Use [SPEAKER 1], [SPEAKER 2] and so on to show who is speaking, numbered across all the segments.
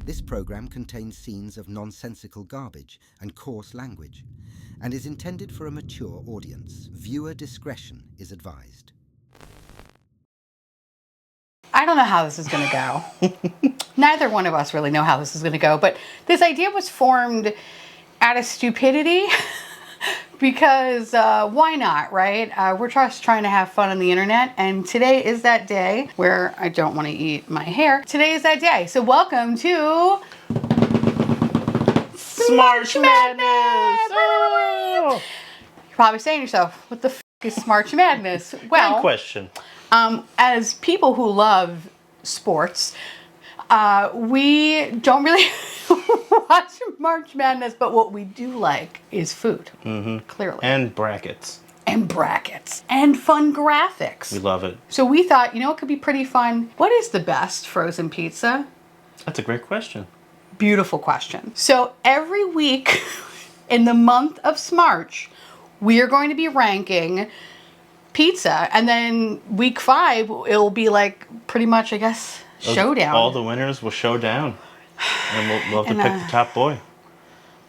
[SPEAKER 1] This program contains scenes of nonsensical garbage and coarse language and is intended for a mature audience. Viewer discretion is advised.
[SPEAKER 2] I don't know how this is going to go. Neither one of us really know how this is going to go, but this idea was formed out of stupidity because why not, right? We're just trying to have fun on the internet, and today is that day where I don't want to eat my hair. Today is that day. So welcome to
[SPEAKER 3] SMARCH Madness!
[SPEAKER 2] Oh! You're probably saying to yourself, what the f is SMARCH Madness? Well,
[SPEAKER 3] Good question.
[SPEAKER 2] As people who love sports, we don't really watch March Madness, but what we do like is food, clearly.
[SPEAKER 3] And brackets.
[SPEAKER 2] And brackets. And fun graphics.
[SPEAKER 3] We love it.
[SPEAKER 2] So we thought, you know, it could be pretty fun. What is the best frozen pizza?
[SPEAKER 3] That's a great question.
[SPEAKER 2] Beautiful question. So every week in the month of SMARCH, we are going to be ranking pizza, and then week 5 it'll be like pretty much, I guess, showdown.
[SPEAKER 3] All the winners will show down, and we'll have to pick the top boy.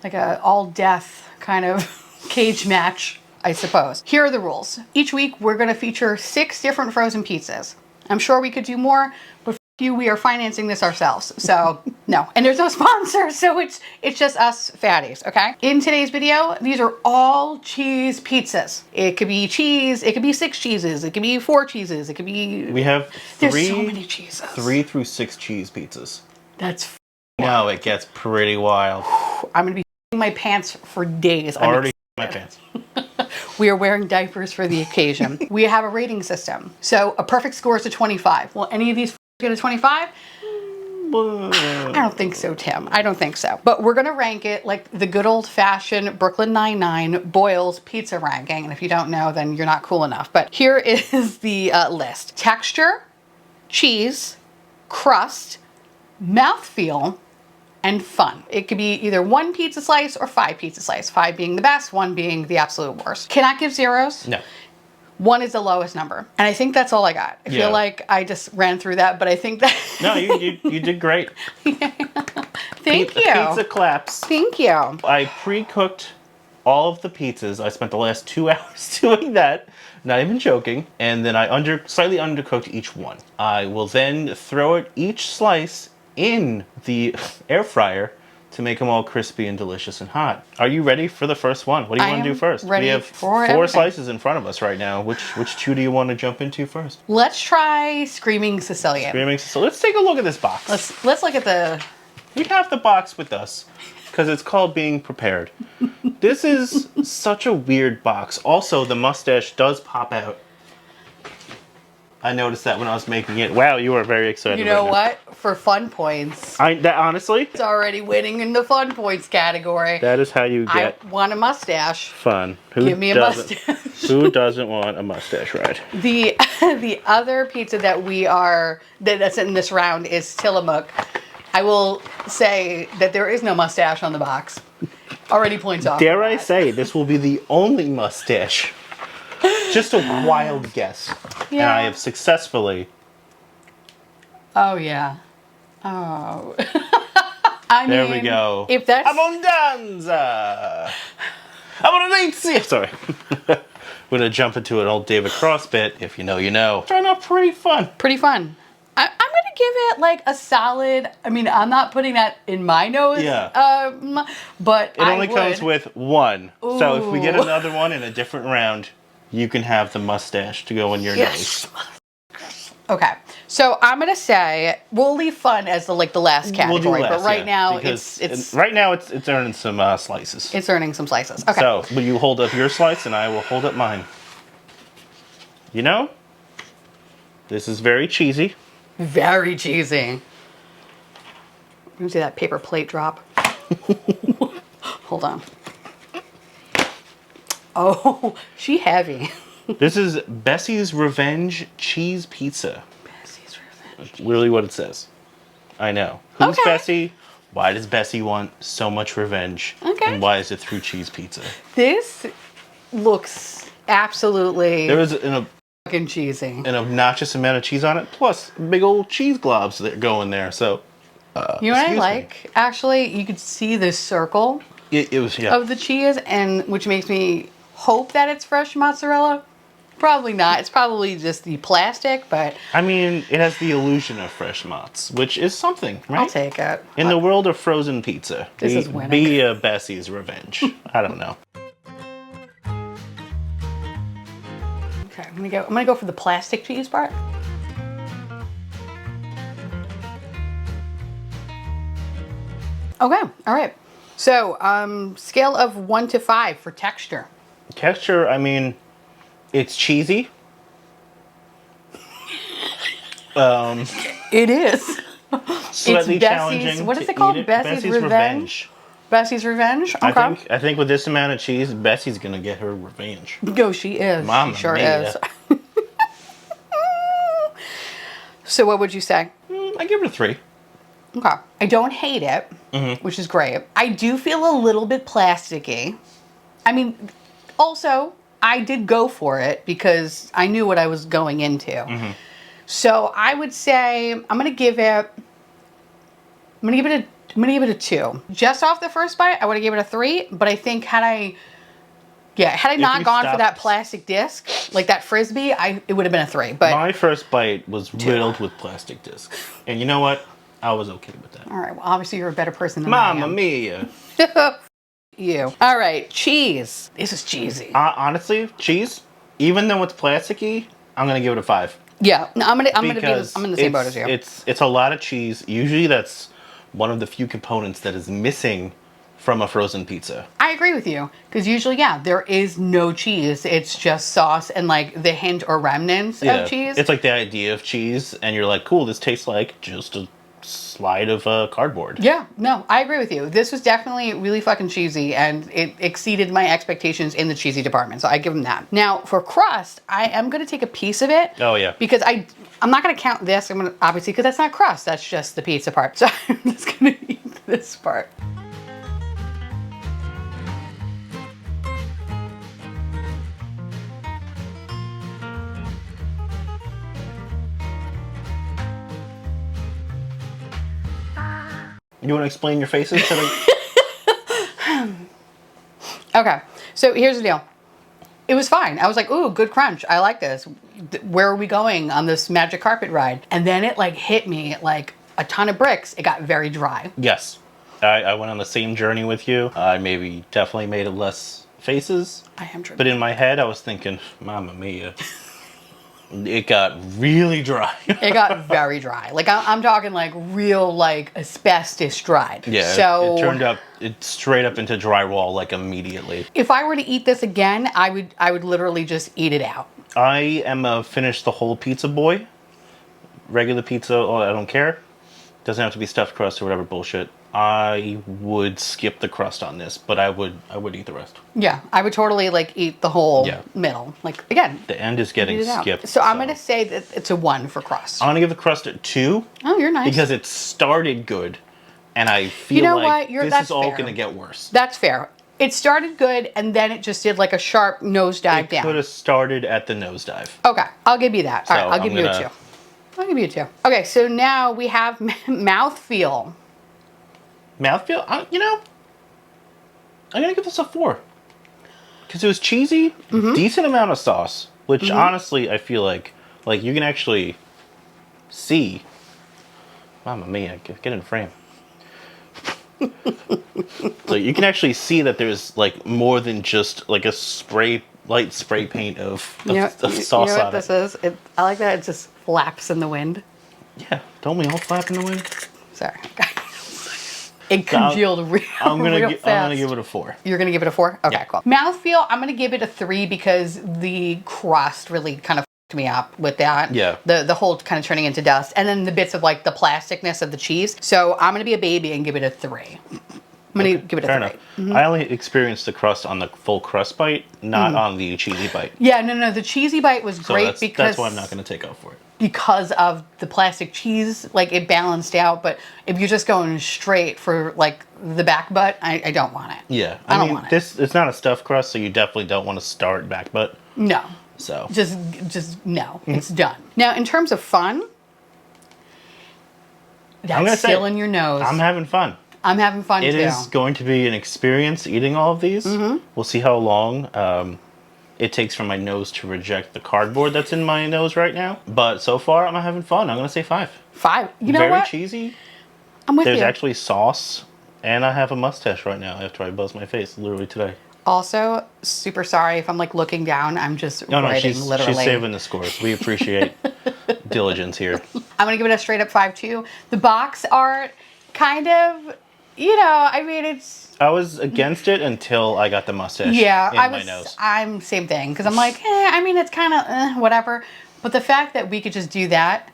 [SPEAKER 2] Like a all-death kind of cage match, I suppose. Here are the rules. Each week we're going to feature 6 different frozen pizzas. I'm sure we could do more, but you, we are financing this ourselves, so no. And there's no sponsor, so it's just us fatties, okay? In today's video, these are all cheese pizzas. It could be cheese, it could be 6 cheeses, it could be 4 cheeses, it could be...
[SPEAKER 3] We have
[SPEAKER 2] there's so many cheeses.
[SPEAKER 3] 3 through 6 cheese pizzas.
[SPEAKER 2] That's
[SPEAKER 3] No, it gets pretty wild.
[SPEAKER 2] I'm gonna be my pants for days.
[SPEAKER 3] Already my pants.
[SPEAKER 2] We are wearing diapers for the occasion. We have a rating system. So a perfect score is a 25. Will any of these get a 25? I don't think so, Tim. I don't think so. But we're going to rank it like the good old-fashioned Brooklyn Nine-Nine Boyle's pizza ranking. And if you don't know, then you're not cool enough. But here is the list. Texture, cheese, crust, mouthfeel, and fun. It could be either 1 pizza slice or 5 pizza slice. 5 being the best, 1 being the absolute worst. Cannot give zeros.
[SPEAKER 3] No.
[SPEAKER 2] 1 is the lowest number. And I think that's all I got. I feel like I just ran through that, but I think that...
[SPEAKER 3] No, you did great.
[SPEAKER 2] Thank you.
[SPEAKER 3] Pizza claps.
[SPEAKER 2] Thank you.
[SPEAKER 3] I pre-cooked all of the pizzas. I spent the last 2 hours doing that. Not even joking. And then I slightly undercooked each one. I will then throw it each slice in the air fryer to make them all crispy and delicious and hot. Are you ready for the first one? What do you want to do first?
[SPEAKER 2] Ready.
[SPEAKER 3] We have 4 slices in front of us right now. Which 2 do you want to jump into first?
[SPEAKER 2] Let's try Screaming Sicilian.
[SPEAKER 3] Screaming Sicilian. Let's take a look at this box.
[SPEAKER 2] Let's look at the...
[SPEAKER 3] We have the box with us because it's called Being Prepared. This is such a weird box. Also, the mustache does pop out. I noticed that when I was making it. Wow, you are very excited.
[SPEAKER 2] You know
[SPEAKER 3] right
[SPEAKER 2] what? For fun points,
[SPEAKER 3] honestly,
[SPEAKER 2] it's already winning in the fun points category.
[SPEAKER 3] that is how you get
[SPEAKER 2] I want a mustache.
[SPEAKER 3] fun.
[SPEAKER 2] Give me a mustache.
[SPEAKER 3] Who doesn't want a mustache ride?
[SPEAKER 2] The other pizza that's in this round is Tillamook. I will say that there is no mustache on the box. Already points off.
[SPEAKER 3] Dare I say, this will be the only mustache. Just a wild guess.
[SPEAKER 2] Yeah.
[SPEAKER 3] And I have successfully...
[SPEAKER 2] Oh, yeah. Oh.
[SPEAKER 3] There we go.
[SPEAKER 2] If that's...
[SPEAKER 3] Abbondanza! Abbondanza! Sorry. We're going to jump into an old David Cross bit. If you know, you know. Turned out pretty fun.
[SPEAKER 2] Pretty fun. I'm going to give it like a solid... I mean, I'm not putting that in my nose.
[SPEAKER 3] Yeah.
[SPEAKER 2] But
[SPEAKER 3] It only comes with 1.
[SPEAKER 2] Ooh.
[SPEAKER 3] So if we get another one in a different round, you can have the mustache to go in your nose.
[SPEAKER 2] Okay. So I'm going to say we'll leave fun as the last category.
[SPEAKER 3] We'll do last,
[SPEAKER 2] but right now
[SPEAKER 3] it's right now it's earning some slices.
[SPEAKER 2] It's earning some slices. Okay.
[SPEAKER 3] So will you hold up your slice and I will hold up mine. You know, this is very cheesy.
[SPEAKER 2] Very cheesy. Let me see that paper plate drop. Hold on. Oh, she heavy.
[SPEAKER 3] This is Bessie's Revenge Cheese Pizza.
[SPEAKER 2] Bessie's Revenge.
[SPEAKER 3] Literally what it says. I know. Who's
[SPEAKER 2] Okay.
[SPEAKER 3] Bessie? Why does Bessie want so much revenge?
[SPEAKER 2] Okay.
[SPEAKER 3] And why is it through cheese pizza?
[SPEAKER 2] This looks absolutely
[SPEAKER 3] There is an
[SPEAKER 2] fucking cheesy.
[SPEAKER 3] obnoxious amount of cheese on it, plus big old cheese globs that go in there. So
[SPEAKER 2] You know what I
[SPEAKER 3] excuse me.
[SPEAKER 2] like? Actually, you could see the circle
[SPEAKER 3] It was, yeah.
[SPEAKER 2] of the cheese, and which makes me hope that it's fresh mozzarella. Probably not. It's probably just the plastic, but
[SPEAKER 3] I mean, it has the illusion of fresh mozz, which is something, right?
[SPEAKER 2] I'll take it.
[SPEAKER 3] In the world of frozen pizza,
[SPEAKER 2] This is winning.
[SPEAKER 3] be Bessie's revenge. I don't know.
[SPEAKER 2] Okay, I'm gonna go for the plastic cheese part. Okay, all right. So, scale of 1 to 5 for texture.
[SPEAKER 3] Texture, I mean, it's cheesy.
[SPEAKER 2] It is.
[SPEAKER 3] Slightly
[SPEAKER 2] Bessie's-
[SPEAKER 3] challenging.
[SPEAKER 2] what is
[SPEAKER 3] to
[SPEAKER 2] it called?
[SPEAKER 3] eat
[SPEAKER 2] Bessie's Revenge? Bessie's Revenge? Okay.
[SPEAKER 3] I think with this amount of cheese, Bessie's gonna get her revenge.
[SPEAKER 2] Go, she is.
[SPEAKER 3] Mamma
[SPEAKER 2] she sure
[SPEAKER 3] mia.
[SPEAKER 2] is. So what would you say?
[SPEAKER 3] I give it a 3.
[SPEAKER 2] Okay. I don't hate it, which is great. I do feel a little bit plasticky. I mean, also, I did go for it because I knew what I was going into. So I would say I'm gonna give it a 2. Just off the first bite, I would have given it a 3, but I think had I not
[SPEAKER 3] you
[SPEAKER 2] gone for that
[SPEAKER 3] stopped-
[SPEAKER 2] plastic disc, like that frisbee, it would have been a 3. But
[SPEAKER 3] My first bite was riddled with plastic discs. And you know what? I was okay with that.
[SPEAKER 2] all right, well, obviously you're a better person than I
[SPEAKER 3] Mamma
[SPEAKER 2] am.
[SPEAKER 3] mia.
[SPEAKER 2] You. All right, cheese. This is cheesy.
[SPEAKER 3] Honestly, cheese, even though it's plasticky, I'm gonna give it a 5.
[SPEAKER 2] Yeah, no, I'm in the
[SPEAKER 3] Because
[SPEAKER 2] same boat as you.
[SPEAKER 3] It's a lot of cheese. Usually that's one of the few components that is missing from a frozen pizza.
[SPEAKER 2] I agree with you because usually, there is no cheese. It's just sauce and like the hint or remnants of cheese.
[SPEAKER 3] It's like the idea of cheese, and you're like, cool, this tastes like just a slide of cardboard.
[SPEAKER 2] Yeah, no, I agree with you. This was definitely really fucking cheesy, and it exceeded my expectations in the cheesy department. So I give them that. Now for crust, I am gonna take a piece of it.
[SPEAKER 3] Oh yeah.
[SPEAKER 2] Because I'm not gonna count this. I'm gonna obviously because that's not crust. That's just the pizza part. So I'm just gonna eat this part.
[SPEAKER 3] You want to explain your faces to the...
[SPEAKER 2] Okay, so here's the deal. It was fine. I was like, ooh, good crunch. I like this. Where are we going on this magic carpet ride? And then it like hit me like a ton of bricks. It got very dry.
[SPEAKER 3] Yes. I went on the same journey with you. I maybe definitely made less faces.
[SPEAKER 2] I am tripping.
[SPEAKER 3] But in my head, I was thinking, Mamma mia. It got really dry.
[SPEAKER 2] It got very dry. Like I'm talking like real like asbestos dried.
[SPEAKER 3] Yeah,
[SPEAKER 2] So
[SPEAKER 3] it turned up straight up into drywall like immediately.
[SPEAKER 2] if I were to eat this again, I would literally just eat it out.
[SPEAKER 3] I am a finish the whole pizza boy. Regular pizza, I don't care. Doesn't have to be stuffed crust or whatever bullshit. I would skip the crust on this, but I would eat the rest.
[SPEAKER 2] Yeah, I would totally like eat the whole
[SPEAKER 3] Yeah.
[SPEAKER 2] middle. Like again,
[SPEAKER 3] The end is getting
[SPEAKER 2] eat it out.
[SPEAKER 3] skipped.
[SPEAKER 2] So I'm gonna say that it's a 1 for crust.
[SPEAKER 3] I'm gonna give the crust a 2
[SPEAKER 2] Oh, you're nice.
[SPEAKER 3] because it started good, and I feel
[SPEAKER 2] You know
[SPEAKER 3] like
[SPEAKER 2] what?
[SPEAKER 3] this
[SPEAKER 2] That's
[SPEAKER 3] is all
[SPEAKER 2] fair.
[SPEAKER 3] gonna get worse.
[SPEAKER 2] That's fair. It started good, and then it just did like a sharp nosedive
[SPEAKER 3] It
[SPEAKER 2] down.
[SPEAKER 3] could have started at the nosedive.
[SPEAKER 2] Okay, I'll give you that. All right,
[SPEAKER 3] So
[SPEAKER 2] I'll give
[SPEAKER 3] I'm
[SPEAKER 2] you a
[SPEAKER 3] gonna-
[SPEAKER 2] 2. I'll give you a 2. Okay, so now we have mouthfeel.
[SPEAKER 3] Mouthfeel, I'm gonna give this a 4 because it was cheesy,
[SPEAKER 2] Mm-hmm.
[SPEAKER 3] decent amount of sauce, which honestly I feel like you can actually see. Mamma mia, get in the frame. So you can actually see that there's like more than just like a light spray paint of sauce
[SPEAKER 2] You know what
[SPEAKER 3] on
[SPEAKER 2] this
[SPEAKER 3] it.
[SPEAKER 2] is? I like that it just flaps in the wind.
[SPEAKER 3] Yeah, don't we all flap in the wind?
[SPEAKER 2] Sorry. It congealed real,
[SPEAKER 3] I'm
[SPEAKER 2] real
[SPEAKER 3] gonna
[SPEAKER 2] fast.
[SPEAKER 3] give it a 4.
[SPEAKER 2] You're gonna give it a 4? Okay,
[SPEAKER 3] Yeah.
[SPEAKER 2] cool. Mouthfeel, I'm gonna give it a 3 because the crust really kind of fucked me up with that.
[SPEAKER 3] Yeah.
[SPEAKER 2] The whole kind of turning into dust, and then the bits of like the plasticness of the cheese. So I'm gonna be a baby and give it a 3. I'm gonna give it a
[SPEAKER 3] Fair
[SPEAKER 2] 3.
[SPEAKER 3] enough. I only experienced the crust on the full crust bite, not on the cheesy bite.
[SPEAKER 2] Yeah, no, the cheesy bite was
[SPEAKER 3] So
[SPEAKER 2] great
[SPEAKER 3] that's why I'm not going to take off for it.
[SPEAKER 2] because of the plastic cheese, like it balanced out. But if you're just going straight for like the back butt, I don't want it.
[SPEAKER 3] Yeah,
[SPEAKER 2] I don't
[SPEAKER 3] mean,
[SPEAKER 2] want it.
[SPEAKER 3] it's not a stuffed crust, so you definitely don't want to start back butt.
[SPEAKER 2] No,
[SPEAKER 3] So
[SPEAKER 2] just no, it's done. Now, in terms of fun, That's still in your nose.
[SPEAKER 3] I'm having fun.
[SPEAKER 2] I'm having fun, too.
[SPEAKER 3] It is going to be an experience eating all of these. We'll see how long it takes for my nose to reject the cardboard that's in my nose right now. But so far, I'm having fun. I'm going to say 5.
[SPEAKER 2] 5. You know
[SPEAKER 3] Very
[SPEAKER 2] what?
[SPEAKER 3] cheesy.
[SPEAKER 2] I'm with you.
[SPEAKER 3] There's actually sauce. And I have a mustache right now after I buzz my face, literally today.
[SPEAKER 2] Also, super sorry if I'm like looking down. I'm just writing literally.
[SPEAKER 3] She's saving the scores. We appreciate diligence here.
[SPEAKER 2] I'm going to give it a straight up 5 too. The box art kind of, you know, I mean, it's...
[SPEAKER 3] I was against it until I got the mustache in my nose.
[SPEAKER 2] I'm same thing. Because I'm like, I mean, it's kind of whatever. But the fact that we could just do that,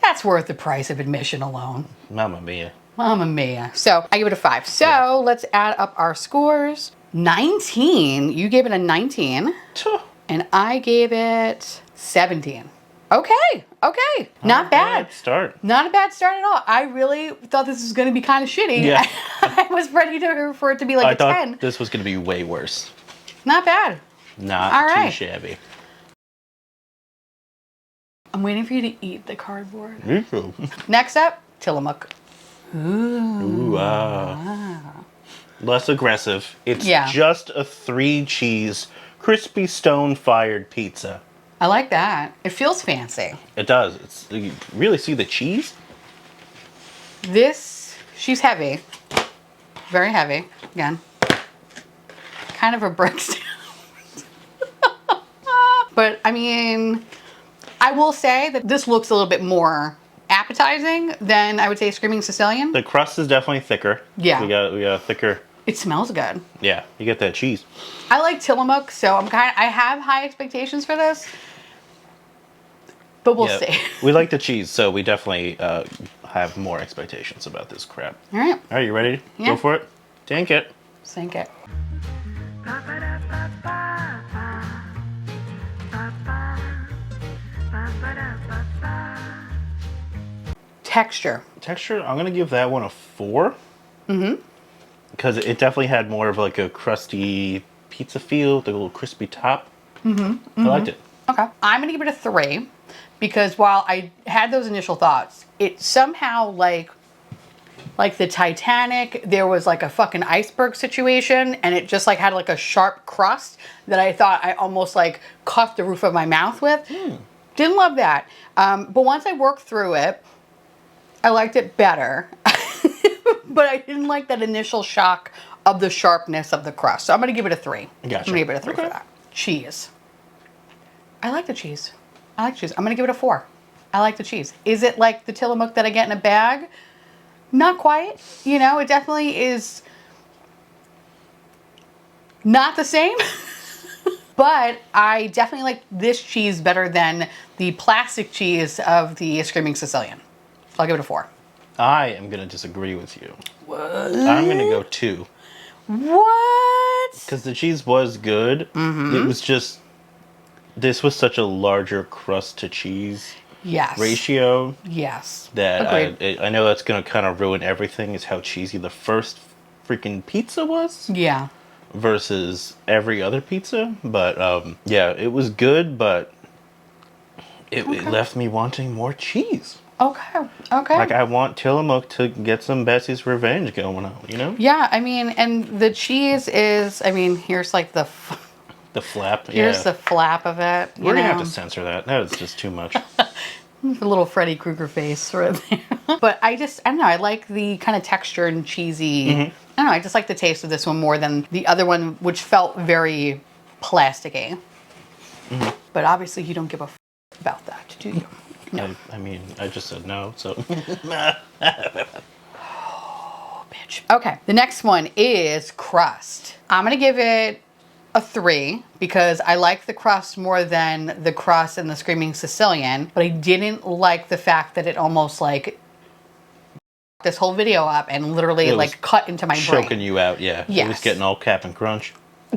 [SPEAKER 2] that's worth the price of admission alone.
[SPEAKER 3] Mamma mia.
[SPEAKER 2] Mamma mia. So I give it a 5. So let's add up our scores. 19. You gave it a 19. And I gave it 17. Okay. Not bad.
[SPEAKER 3] Start.
[SPEAKER 2] Not a bad start at all. I really thought this was going to be kind of shitty.
[SPEAKER 3] Yeah.
[SPEAKER 2] I was ready for it to be like
[SPEAKER 3] I
[SPEAKER 2] a
[SPEAKER 3] thought
[SPEAKER 2] 10.
[SPEAKER 3] this was going to be way worse.
[SPEAKER 2] Not bad.
[SPEAKER 3] Not
[SPEAKER 2] all right.
[SPEAKER 3] too shabby.
[SPEAKER 2] I'm waiting for you to eat the cardboard.
[SPEAKER 3] Me too.
[SPEAKER 2] Next up, tillamook.
[SPEAKER 3] Ooh, less aggressive. It's just a 3-cheese, crispy stone-fired pizza.
[SPEAKER 2] I like that. It feels fancy.
[SPEAKER 3] It does. You really see the cheese?
[SPEAKER 2] She's heavy. Very heavy. Again. Kind of a breakdown. But, I mean, I will say that this looks a little bit more appetizing than I would say Screaming Sicilian.
[SPEAKER 3] The crust is definitely thicker.
[SPEAKER 2] Yeah.
[SPEAKER 3] We got a thicker.
[SPEAKER 2] It smells good.
[SPEAKER 3] Yeah, you get that cheese.
[SPEAKER 2] I like tillamook, so I have high expectations for this. But we'll see.
[SPEAKER 3] We like the cheese, so we definitely have more expectations about this crap.
[SPEAKER 2] All right.
[SPEAKER 3] All right, you ready?
[SPEAKER 2] Yeah.
[SPEAKER 3] Go for it. Tank it.
[SPEAKER 2] Sink it. Texture.
[SPEAKER 3] Texture, I'm going to give that one a 4. Because it definitely had more of like a crusty pizza feel, the little crispy top. I liked it.
[SPEAKER 2] Okay. I'm going to give it a 3 because while I had those initial thoughts, it somehow like the Titanic, there was like a fucking iceberg situation and it just like had like a sharp crust that I thought I almost like caught the roof of my mouth with. Didn't love that. But once I worked through it, I liked it better. But I didn't like that initial shock of the sharpness of the crust. So I'm going to give it a 3.
[SPEAKER 3] Gotcha.
[SPEAKER 2] I'm going to give it a 3 for that. Cheese. I like the cheese. I'm going to give it a 4. I like the cheese. Is it like the tillamook that I get in a bag? Not quite. You know, it definitely is not the same. But I definitely like this cheese better than the plastic cheese of the Screaming Sicilian. So I'll give it a 4.
[SPEAKER 3] I am going to disagree with you. What? I'm going to go 2.
[SPEAKER 2] What?
[SPEAKER 3] Because the cheese was good. It was just, this was such a larger crust to cheese ratio.
[SPEAKER 2] Yes.
[SPEAKER 3] That I know that's going to kind of ruin everything, is how cheesy the first freaking pizza was.
[SPEAKER 2] Yeah.
[SPEAKER 3] Versus every other pizza. But yeah, it was good, but it left me wanting more cheese.
[SPEAKER 2] Okay.
[SPEAKER 3] Like, I want Tillamook to get some Bessie's revenge going on, you know?
[SPEAKER 2] Yeah, I mean, and the cheese is, I mean, here's like the
[SPEAKER 3] flap,
[SPEAKER 2] here's the flap of it.
[SPEAKER 3] We're going to have to censor that. That is just too much.
[SPEAKER 2] The little Freddy Krueger face right there. But I don't know, I like the kind of texture and cheesy. I don't know, I just like the taste of this one more than the other one, which felt very plasticky. But obviously you don't give a about that, do you? No.
[SPEAKER 3] I mean, I just said no, so.
[SPEAKER 2] Oh, bitch. Okay, the next one is crust. I'm going to give it a 3 because I like the crust more than the crust in the Screaming Sicilian, but I didn't like the fact that it almost like this whole video up and literally like cut into my brain.
[SPEAKER 3] Choking you out, yeah.
[SPEAKER 2] Yes.
[SPEAKER 3] It was getting all cap and crunch.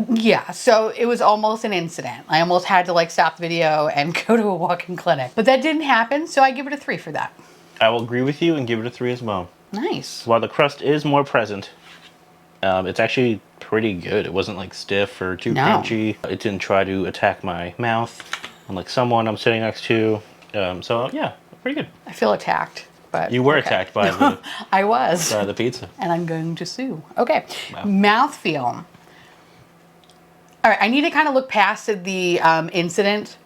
[SPEAKER 2] Yeah, so it was almost an incident. I almost had to like stop the video and go to a walk-in clinic. But that didn't happen, so I give it a 3 for that.
[SPEAKER 3] I will agree with you and give it a 3 as well.
[SPEAKER 2] Nice.
[SPEAKER 3] While the crust is more present, it's actually pretty good. It wasn't like stiff or too crunchy. It didn't try to attack my mouth, unlike someone I'm sitting next to. So yeah, pretty good.
[SPEAKER 2] I feel attacked. but
[SPEAKER 3] You were
[SPEAKER 2] okay.
[SPEAKER 3] attacked by the
[SPEAKER 2] I was.
[SPEAKER 3] by the pizza.
[SPEAKER 2] And I'm going to sue. Okay.
[SPEAKER 3] Wow.
[SPEAKER 2] Mouthfeel. All right, I need to kind of look past the incident.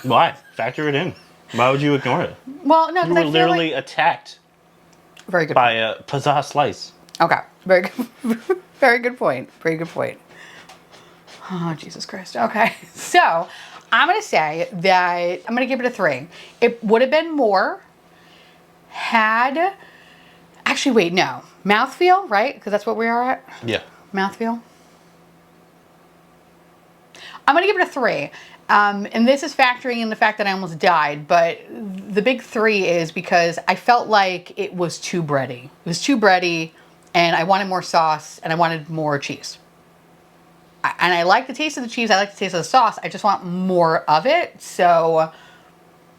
[SPEAKER 3] Why? Factor it in. Why would you ignore it?
[SPEAKER 2] Well, no,
[SPEAKER 3] You
[SPEAKER 2] because
[SPEAKER 3] were
[SPEAKER 2] I feel
[SPEAKER 3] literally
[SPEAKER 2] like...
[SPEAKER 3] attacked
[SPEAKER 2] Very good
[SPEAKER 3] by
[SPEAKER 2] point.
[SPEAKER 3] a pizzazz slice.
[SPEAKER 2] Okay. Very good. Very good point. Very good point. Oh, Jesus Christ. Okay. So, I'm going to say that I'm going to give it a 3. It would have been more had... Actually, wait, no. Mouthfeel, right? Because that's what we are at?
[SPEAKER 3] Yeah.
[SPEAKER 2] Mouthfeel. I'm going to give it a 3. And this is factoring in the fact that I almost died, but the big 3 is because I felt like it was too bready. It was too bready, and I wanted more sauce, and I wanted more cheese. And I like the taste of the cheese, I like the taste of the sauce, I just want more of it, so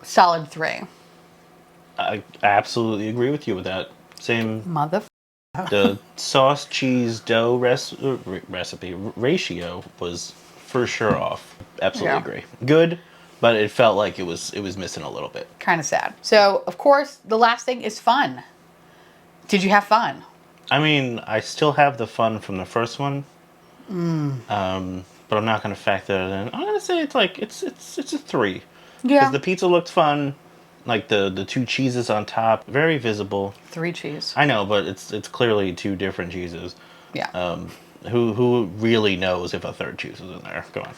[SPEAKER 2] solid 3.
[SPEAKER 3] I absolutely agree with you with that. Same. The sauce, cheese, dough recipe ratio was for sure off. Absolutely agree. Good, but it felt like it was missing a little bit.
[SPEAKER 2] Kind of sad. So, of course, the last thing is fun. Did you have fun?
[SPEAKER 3] I mean, I still have the fun from the first one. But I'm not going to factor it in. I'm going to say it's a 3.
[SPEAKER 2] Yeah.
[SPEAKER 3] Because the pizza looked fun. Like the 2 cheeses on top, very visible.
[SPEAKER 2] 3 cheese.
[SPEAKER 3] I know, but it's clearly 2 different cheeses.
[SPEAKER 2] Yeah.
[SPEAKER 3] Who really knows if a third cheese is in there? Go on.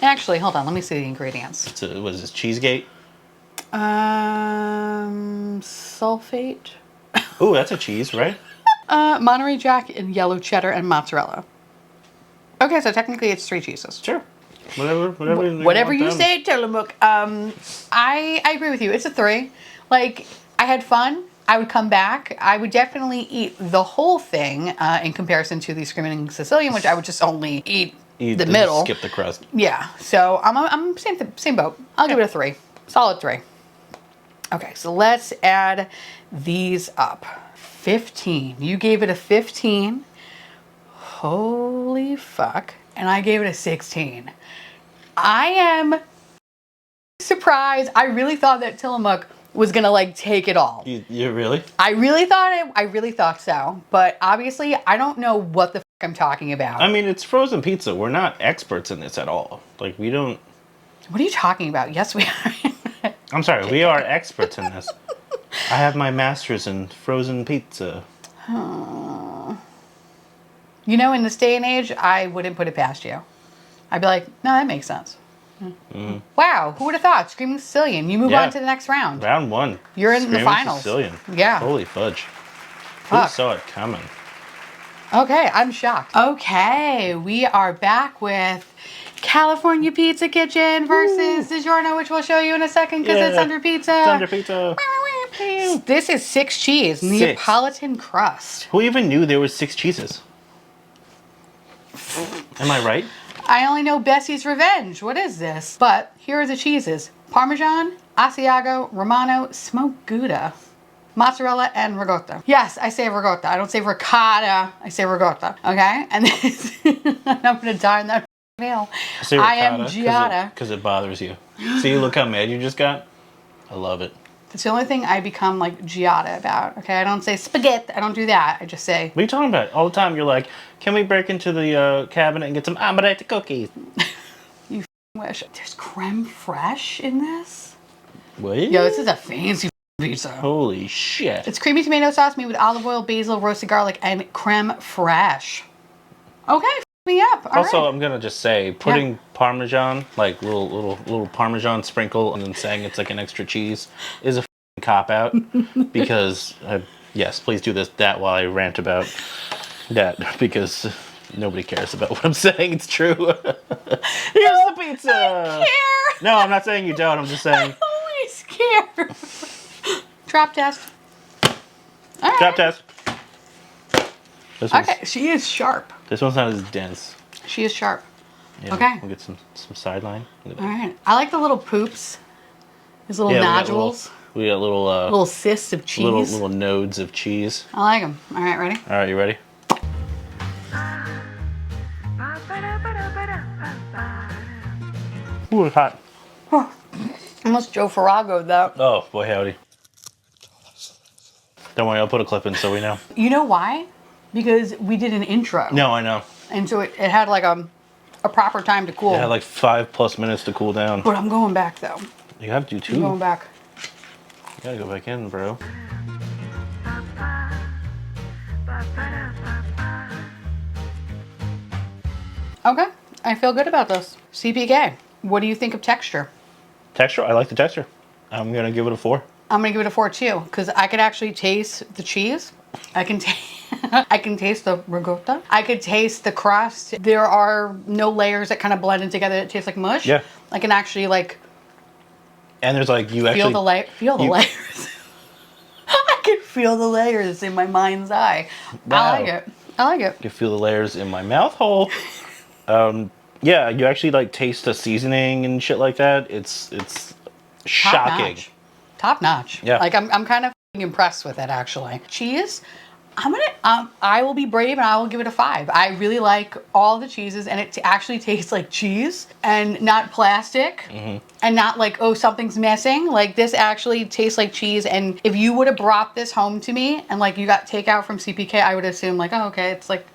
[SPEAKER 2] Actually, hold on. Let me see the ingredients.
[SPEAKER 3] So, what is this, Cheesegate?
[SPEAKER 2] Sulfate.
[SPEAKER 3] Ooh, that's a cheese, right?
[SPEAKER 2] Monterey Jack and yellow cheddar and mozzarella. Okay, so technically it's 3 cheeses.
[SPEAKER 3] Sure.
[SPEAKER 2] Whatever you say, Tillamook. I agree with you. It's a 3. Like, I had fun. I would come back. I would definitely eat the whole thing in comparison to the Screaming Sicilian, which I would just only eat the middle.
[SPEAKER 3] Skip the crust.
[SPEAKER 2] Yeah. So I'm same boat. I'll give it a 3. Solid 3. Okay, so let's add these up. 15. You gave it a 15. Holy fuck. And I gave it a 16. I am surprised. I really thought that Tillamook was gonna like take it all.
[SPEAKER 3] You really?
[SPEAKER 2] I really thought so. But obviously I don't know what the fuck I'm talking about.
[SPEAKER 3] I mean, it's frozen pizza. We're not experts in this at all. Like, we don't...
[SPEAKER 2] What are you talking about? Yes, we are.
[SPEAKER 3] I'm sorry, we are experts in this. I have my master's in frozen pizza.
[SPEAKER 2] You know, in this day and age, I wouldn't put it past you. I'd be like, no, that makes sense. Wow, who would have thought? Screaming Sicilian. You move on to the next round.
[SPEAKER 3] Round 1.
[SPEAKER 2] You're in the finals.
[SPEAKER 3] Sicilian.
[SPEAKER 2] Yeah.
[SPEAKER 3] Holy fudge.
[SPEAKER 2] Fuck.
[SPEAKER 3] Who saw it coming?
[SPEAKER 2] Okay, I'm shocked. Okay, we are back with California Pizza Kitchen versus DiGiorno, which we'll show you in a second because it's under pizza.
[SPEAKER 3] It's under pizza.
[SPEAKER 2] This is 6 cheese, Neapolitan crust.
[SPEAKER 3] Who even knew there was 6 cheeses? Am I right?
[SPEAKER 2] I only know Bessie's Revenge. What is this? But here are the cheeses. Parmesan, Asiago, Romano, smoked Gouda, mozzarella, and ricotta. Yes, I say ricotta. I don't say ricotta. I say ricotta. Okay? And this, I'm going to die in that hill. I am Giada.
[SPEAKER 3] Because it bothers you. See, look how mad you just got? I love it.
[SPEAKER 2] It's the only thing I become like Giada about. Okay? I don't say spaghetti. I don't do that. I just say...
[SPEAKER 3] What are you talking about? All the time you're like, can we break into the cabinet and get some omelette cookies?
[SPEAKER 2] You wish. There's creme fraiche in this?
[SPEAKER 3] What?
[SPEAKER 2] Yo, this is a fancy pizza.
[SPEAKER 3] Holy shit.
[SPEAKER 2] It's creamy tomato sauce made with olive oil, basil, roasted garlic, and creme fraiche. Okay, me up. All
[SPEAKER 3] also,
[SPEAKER 2] right.
[SPEAKER 3] I'm gonna just say, putting Parmesan, like little Parmesan sprinkle, and then saying it's like an extra cheese, is a cop out. Because yes, please do that while I rant about that, because nobody cares about what I'm saying. It's true. Here's the pizza.
[SPEAKER 2] I care.
[SPEAKER 3] No, I'm not saying you don't. I'm just saying.
[SPEAKER 2] I always care. Drop test. All right.
[SPEAKER 3] Drop test.
[SPEAKER 2] Okay, she is sharp.
[SPEAKER 3] This one's not as dense.
[SPEAKER 2] She is sharp.
[SPEAKER 3] Yeah,
[SPEAKER 2] okay.
[SPEAKER 3] We'll get some sideline.
[SPEAKER 2] All right. I like the little poops. These little nodules.
[SPEAKER 3] We got
[SPEAKER 2] little cysts of cheese.
[SPEAKER 3] Little nodes of cheese.
[SPEAKER 2] I like them. All right, ready?
[SPEAKER 3] All right, you ready? Ooh, it's hot.
[SPEAKER 2] Almost Joe Farrago, though.
[SPEAKER 3] Oh, boy, howdy. Don't worry, I'll put a clip in so we know.
[SPEAKER 2] You know why? Because we did an intro.
[SPEAKER 3] No, I know.
[SPEAKER 2] And so it had like a proper time to cool.
[SPEAKER 3] It had like 5+ minutes to cool down.
[SPEAKER 2] But I'm going back though.
[SPEAKER 3] You have to too.
[SPEAKER 2] I'm going back.
[SPEAKER 3] You gotta go back in, bro.
[SPEAKER 2] Okay, I feel good about this. CPK, what do you think of texture?
[SPEAKER 3] Texture? I like the texture. I'm gonna give it a 4.
[SPEAKER 2] I'm gonna give it a 4 too, because I could actually taste the cheese. I can I can taste the ricotta. I could taste the crust. There are no layers that kind of blend in together that taste like mush.
[SPEAKER 3] Yeah.
[SPEAKER 2] I can actually like
[SPEAKER 3] And there's like, you
[SPEAKER 2] feel
[SPEAKER 3] actually...
[SPEAKER 2] the layers. I can feel the layers in my mind's eye.
[SPEAKER 3] Wow.
[SPEAKER 2] I like it. I like it.
[SPEAKER 3] You can feel the layers in my mouth hole. Yeah, you actually like taste the seasoning and shit like that. It's shocking.
[SPEAKER 2] Top notch.
[SPEAKER 3] Yeah.
[SPEAKER 2] Like I'm kind of impressed with it actually. Cheese, I will be brave and I will give it a 5. I really like all the cheeses and it actually tastes like cheese and not plastic and not like, oh, something's missing. Like this actually tastes like cheese. And if you would have brought this home to me and like you got takeout from CPK, I would assume like, oh, okay, it's like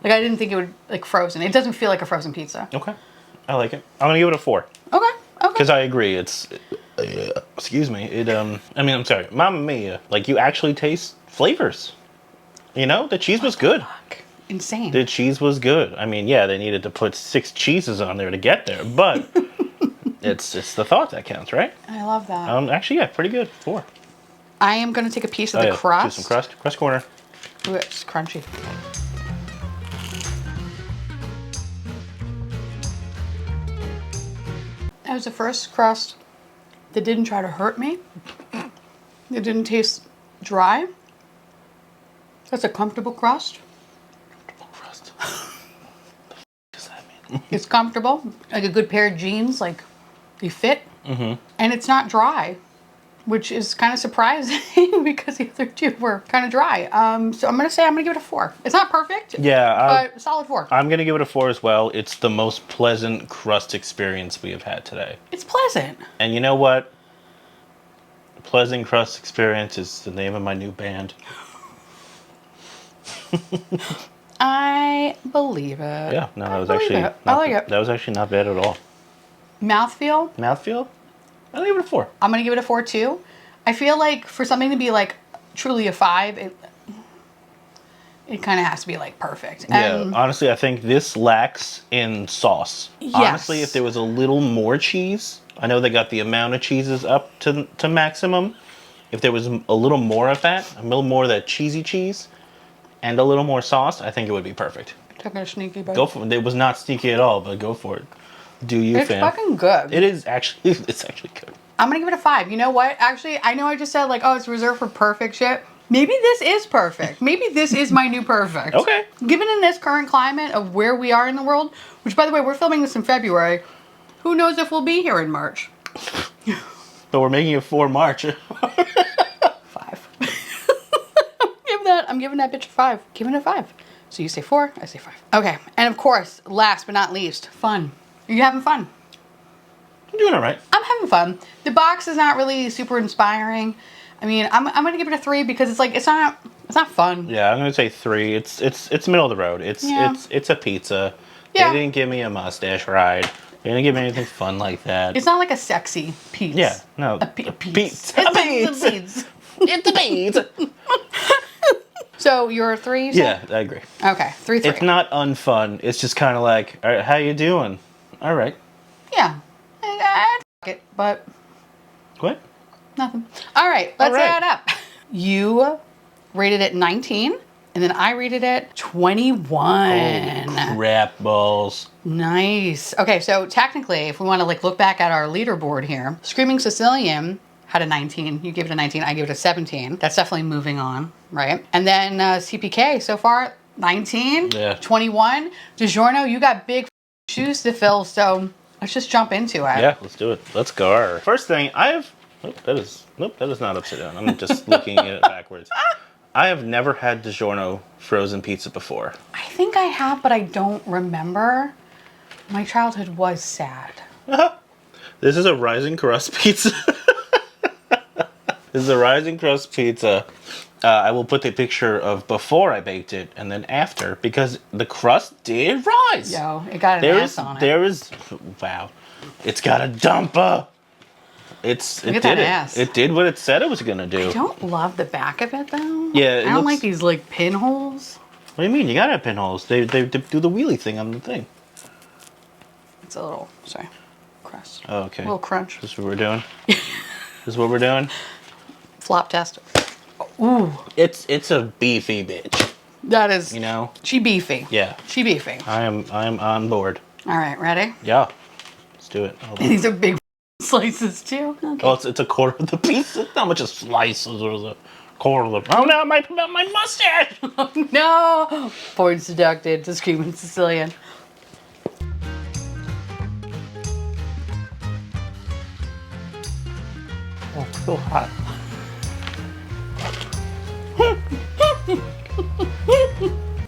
[SPEAKER 2] I didn't think it would like frozen. It doesn't feel like a frozen pizza.
[SPEAKER 3] Okay. I like it. I'm gonna give it a 4.
[SPEAKER 2] Okay. Okay.
[SPEAKER 3] Because I agree, excuse me, I'm sorry, Mamma Mia, like you actually taste flavors. You know, the cheese was good.
[SPEAKER 2] Fuck. Insane.
[SPEAKER 3] The cheese was good. I mean, yeah, they needed to put 6 cheeses on there to get there, but it's the thought that counts, right?
[SPEAKER 2] I love that.
[SPEAKER 3] Actually, yeah, pretty good. 4.
[SPEAKER 2] I am going to take a piece of the
[SPEAKER 3] Do
[SPEAKER 2] crust.
[SPEAKER 3] some crust corner.
[SPEAKER 2] Ooh, it's crunchy. That was the first crust that didn't try to hurt me. It didn't taste dry. That's a comfortable crust.
[SPEAKER 3] Comfortable crust. The f does that mean?
[SPEAKER 2] It's comfortable, like a good pair of jeans, like they fit. And it's not dry, which is kind of surprising because the other two were kind of dry. So I'm gonna give it a 4. It's not perfect.
[SPEAKER 3] Yeah,
[SPEAKER 2] but solid 4.
[SPEAKER 3] I'm gonna give it a 4 as well. It's the most pleasant crust experience we have had today.
[SPEAKER 2] It's pleasant.
[SPEAKER 3] And you know what? Pleasant Crust Experience is the name of my new band.
[SPEAKER 2] I believe it.
[SPEAKER 3] Yeah, no, that was
[SPEAKER 2] I like it.
[SPEAKER 3] That was actually not bad at all.
[SPEAKER 2] Mouthfeel,
[SPEAKER 3] Mouthfeel? I'll give it a 4.
[SPEAKER 2] I'm gonna give it a 4 too. I feel like for something to be like truly a 5, it kind of has to be like perfect.
[SPEAKER 3] Yeah, honestly, I think this lacks in sauce.
[SPEAKER 2] Yes.
[SPEAKER 3] Honestly, if there was a little more cheese, I know they got the amount of cheeses up to maximum. If there was a little more of that, a little more of that cheesy cheese, and a little more sauce, I think it would be perfect.
[SPEAKER 2] Taking a sneaky bite.
[SPEAKER 3] Go for it. It was not sneaky at all, but go for it. Do you,
[SPEAKER 2] It's
[SPEAKER 3] fam?
[SPEAKER 2] fucking good.
[SPEAKER 3] It's actually good.
[SPEAKER 2] I'm gonna give it a 5. You know what? Actually, I know I just said like, oh, it's reserved for perfect shit. Maybe this is perfect. Maybe this is my new perfect.
[SPEAKER 3] Okay.
[SPEAKER 2] Given in this current climate of where we are in the world, which by the way, we're filming this in February, who knows if we'll be here in March?
[SPEAKER 3] But we're making it for March.
[SPEAKER 2] 5. I'm giving that bitch a 5. Giving it a 5. So you say 4, I say 5. Okay, and of course, last but not least, fun. Are you having fun?
[SPEAKER 3] I'm doing all right.
[SPEAKER 2] I'm having fun. The box is not really super inspiring. I mean, I'm gonna give it a 3 because it's like it's not fun.
[SPEAKER 3] Yeah, I'm gonna say 3. It's middle of the road. It's a pizza.
[SPEAKER 2] Yeah.
[SPEAKER 3] They didn't give me a mustache ride. They didn't give me anything fun like that.
[SPEAKER 2] It's not like a sexy pizza.
[SPEAKER 3] Yeah, no.
[SPEAKER 2] A pizza.
[SPEAKER 3] It's
[SPEAKER 2] a pizza.
[SPEAKER 3] It's a pizza.
[SPEAKER 2] So you're a 3? You said?
[SPEAKER 3] Yeah, I agree.
[SPEAKER 2] Okay, 3.
[SPEAKER 3] It's not unfun. It's just kind of like, all right, how you doing? All right.
[SPEAKER 2] Yeah. I'd fuck it, but
[SPEAKER 3] What?
[SPEAKER 2] nothing. All right, let's
[SPEAKER 3] All right.
[SPEAKER 2] add up. You rated it 19, and then I rated it 21.
[SPEAKER 3] Oh, crap balls.
[SPEAKER 2] Nice. Okay, so technically, if we want to like look back at our leaderboard here, Screaming Sicilian had a 19. You gave it a 19. I gave it a 17. That's definitely moving on, right? And then CPK so far 19,
[SPEAKER 3] Yeah.
[SPEAKER 2] 21. DiGiorno, you got big shoes to fill, so let's just jump into it.
[SPEAKER 3] Yeah, let's do it. Let's go. First thing, that is not upside down. I'm just looking at it backwards. I have never had DiGiorno frozen pizza before.
[SPEAKER 2] I think I have, but I don't remember. My childhood was sad.
[SPEAKER 3] This is a rising crust pizza. This is a rising crust pizza I will put the picture of before I baked it and then after, because the crust did rise.
[SPEAKER 2] Yo, it got an
[SPEAKER 3] There
[SPEAKER 2] ass
[SPEAKER 3] is,
[SPEAKER 2] on it.
[SPEAKER 3] there is, wow, it's got a dumper. It
[SPEAKER 2] Look at
[SPEAKER 3] did
[SPEAKER 2] that
[SPEAKER 3] it.
[SPEAKER 2] ass.
[SPEAKER 3] It did what it said it was gonna do.
[SPEAKER 2] I don't love the back of it though.
[SPEAKER 3] Yeah, it
[SPEAKER 2] I don't
[SPEAKER 3] looks-
[SPEAKER 2] like these like pinholes.
[SPEAKER 3] What do you mean? You gotta have pinholes. They do the wheelie thing on the thing.
[SPEAKER 2] It's a little, sorry, crust.
[SPEAKER 3] Oh, okay.
[SPEAKER 2] A little crunch.
[SPEAKER 3] This is what we're doing. This is what we're doing.
[SPEAKER 2] Flop test. Ooh,
[SPEAKER 3] It's a beefy bitch.
[SPEAKER 2] that is.
[SPEAKER 3] You know.
[SPEAKER 2] She beefy.
[SPEAKER 3] Yeah.
[SPEAKER 2] She beefy.
[SPEAKER 3] I am on board.
[SPEAKER 2] All right, ready?
[SPEAKER 3] Yeah. Let's do it. Hold on.
[SPEAKER 2] These are big slices too. Okay.
[SPEAKER 3] Oh, it's a quarter of the piece. It's not much of slices or a quarter of the. Oh no, my mustache.
[SPEAKER 2] No! Born seducted to screaming Sicilian.
[SPEAKER 3] Oh, it's so hot.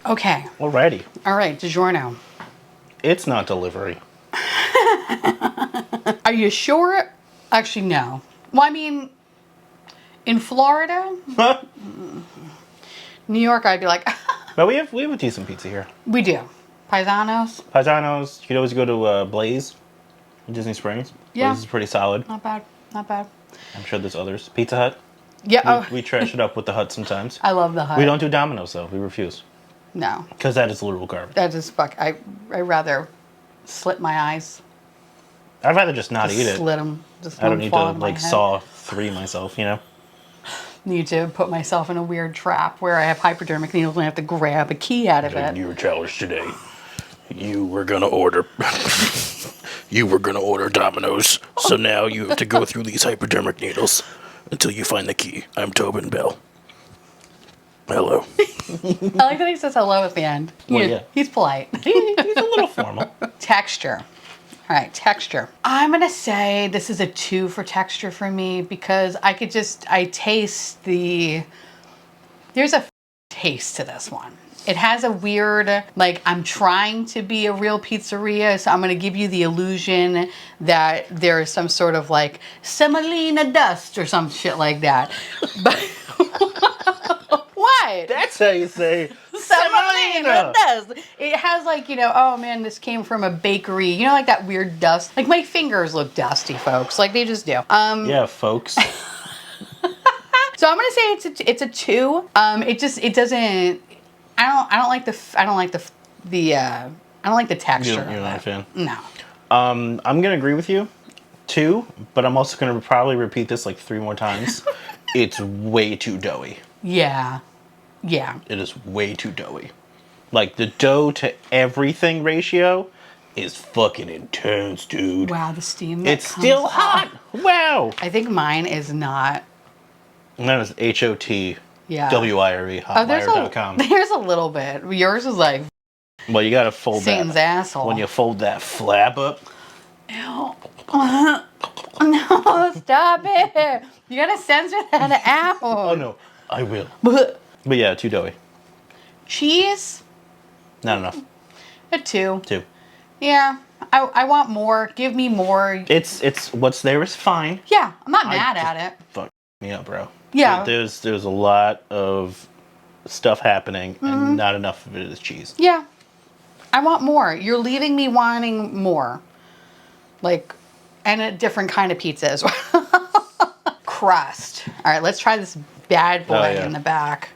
[SPEAKER 2] Okay.
[SPEAKER 3] Alrighty.
[SPEAKER 2] All right, DiGiorno.
[SPEAKER 3] It's not delivery.
[SPEAKER 2] Are you sure? Actually, no. Well, I mean, in Florida, New York, I'd be like,
[SPEAKER 3] But we have a decent pizza here.
[SPEAKER 2] we do. Paisanos,
[SPEAKER 3] Paisanos. You could always go to Blaze in Disney Springs.
[SPEAKER 2] Yeah.
[SPEAKER 3] Blaze is pretty solid.
[SPEAKER 2] not bad, not bad.
[SPEAKER 3] I'm sure there's others. Pizza Hut.
[SPEAKER 2] Yeah,
[SPEAKER 3] We trash it up with the Hut sometimes.
[SPEAKER 2] I love the Hut.
[SPEAKER 3] We don't do Domino's though. We refuse
[SPEAKER 2] No,
[SPEAKER 3] because that is literal garbage.
[SPEAKER 2] that is fuck. I rather slit my eyes.
[SPEAKER 3] I'd rather just not eat it.
[SPEAKER 2] Slit them. Just
[SPEAKER 3] I don't
[SPEAKER 2] let 'em
[SPEAKER 3] need
[SPEAKER 2] fall
[SPEAKER 3] to
[SPEAKER 2] into my
[SPEAKER 3] like
[SPEAKER 2] head.
[SPEAKER 3] saw 3 myself. You know.
[SPEAKER 2] Need to put myself in a weird trap where I have hypodermic needles and I have to grab a key out of it.
[SPEAKER 3] You were challenged today. You were gonna order. You were gonna order Domino's, so now you have to go through these hypodermic needles until you find the key. I'm Tobin Bell. Hello.
[SPEAKER 2] I like that he says hello at the end.
[SPEAKER 3] Well, yeah.
[SPEAKER 2] He's polite.
[SPEAKER 3] He's a little formal.
[SPEAKER 2] Texture. All right, texture. I'm going to say this is a 2 for texture for me because I taste there's a taste to this one. It has a weird, like, I'm trying to be a real pizzeria, so I'm going to give you the illusion that there is some sort of, like, semolina dust or some shit like that. But what?
[SPEAKER 3] That's how you say
[SPEAKER 2] Semolina dust. It has like, oh man, this came from a bakery. You know, like that weird dust. Like my fingers look dusty, folks. Like they just do.
[SPEAKER 3] Yeah, folks.
[SPEAKER 2] So I'm gonna say it's a 2. It doesn't. I don't like the texture.
[SPEAKER 3] You're
[SPEAKER 2] of
[SPEAKER 3] not a
[SPEAKER 2] it.
[SPEAKER 3] fan.
[SPEAKER 2] No.
[SPEAKER 3] I'm gonna agree with you, 2, but I'm also gonna probably repeat this like 3 more times. It's way too doughy.
[SPEAKER 2] Yeah. Yeah.
[SPEAKER 3] It is way too doughy. Like the dough to everything ratio is fucking intense, dude.
[SPEAKER 2] Wow, the steam. That
[SPEAKER 3] It's
[SPEAKER 2] comes
[SPEAKER 3] still
[SPEAKER 2] off.
[SPEAKER 3] hot. Wow.
[SPEAKER 2] I think mine is not.
[SPEAKER 3] And that is HOTWIRE,
[SPEAKER 2] Yeah.
[SPEAKER 3] hotwire.com.
[SPEAKER 2] There's a little bit. Yours is like
[SPEAKER 3] Well, you gotta fold
[SPEAKER 2] Satan's
[SPEAKER 3] that.
[SPEAKER 2] asshole.
[SPEAKER 3] When you fold that flap up.
[SPEAKER 2] Ew. No, stop it. You gotta censor that out.
[SPEAKER 3] Oh no, I will.
[SPEAKER 2] But
[SPEAKER 3] But yeah, too doughy.
[SPEAKER 2] cheese,
[SPEAKER 3] Not enough.
[SPEAKER 2] a 2.
[SPEAKER 3] 2.
[SPEAKER 2] Yeah, I want more. Give me more.
[SPEAKER 3] It's what's there is fine.
[SPEAKER 2] Yeah, I'm not mad at it.
[SPEAKER 3] Fuck me up, bro.
[SPEAKER 2] Yeah.
[SPEAKER 3] There's a lot of stuff happening and not enough of it is cheese.
[SPEAKER 2] Yeah, I want more. You're leaving me wanting more. Like, and a different kind of pizza as well. Crust. All right, let's try this bad boy
[SPEAKER 3] Oh, yeah.
[SPEAKER 2] in the back.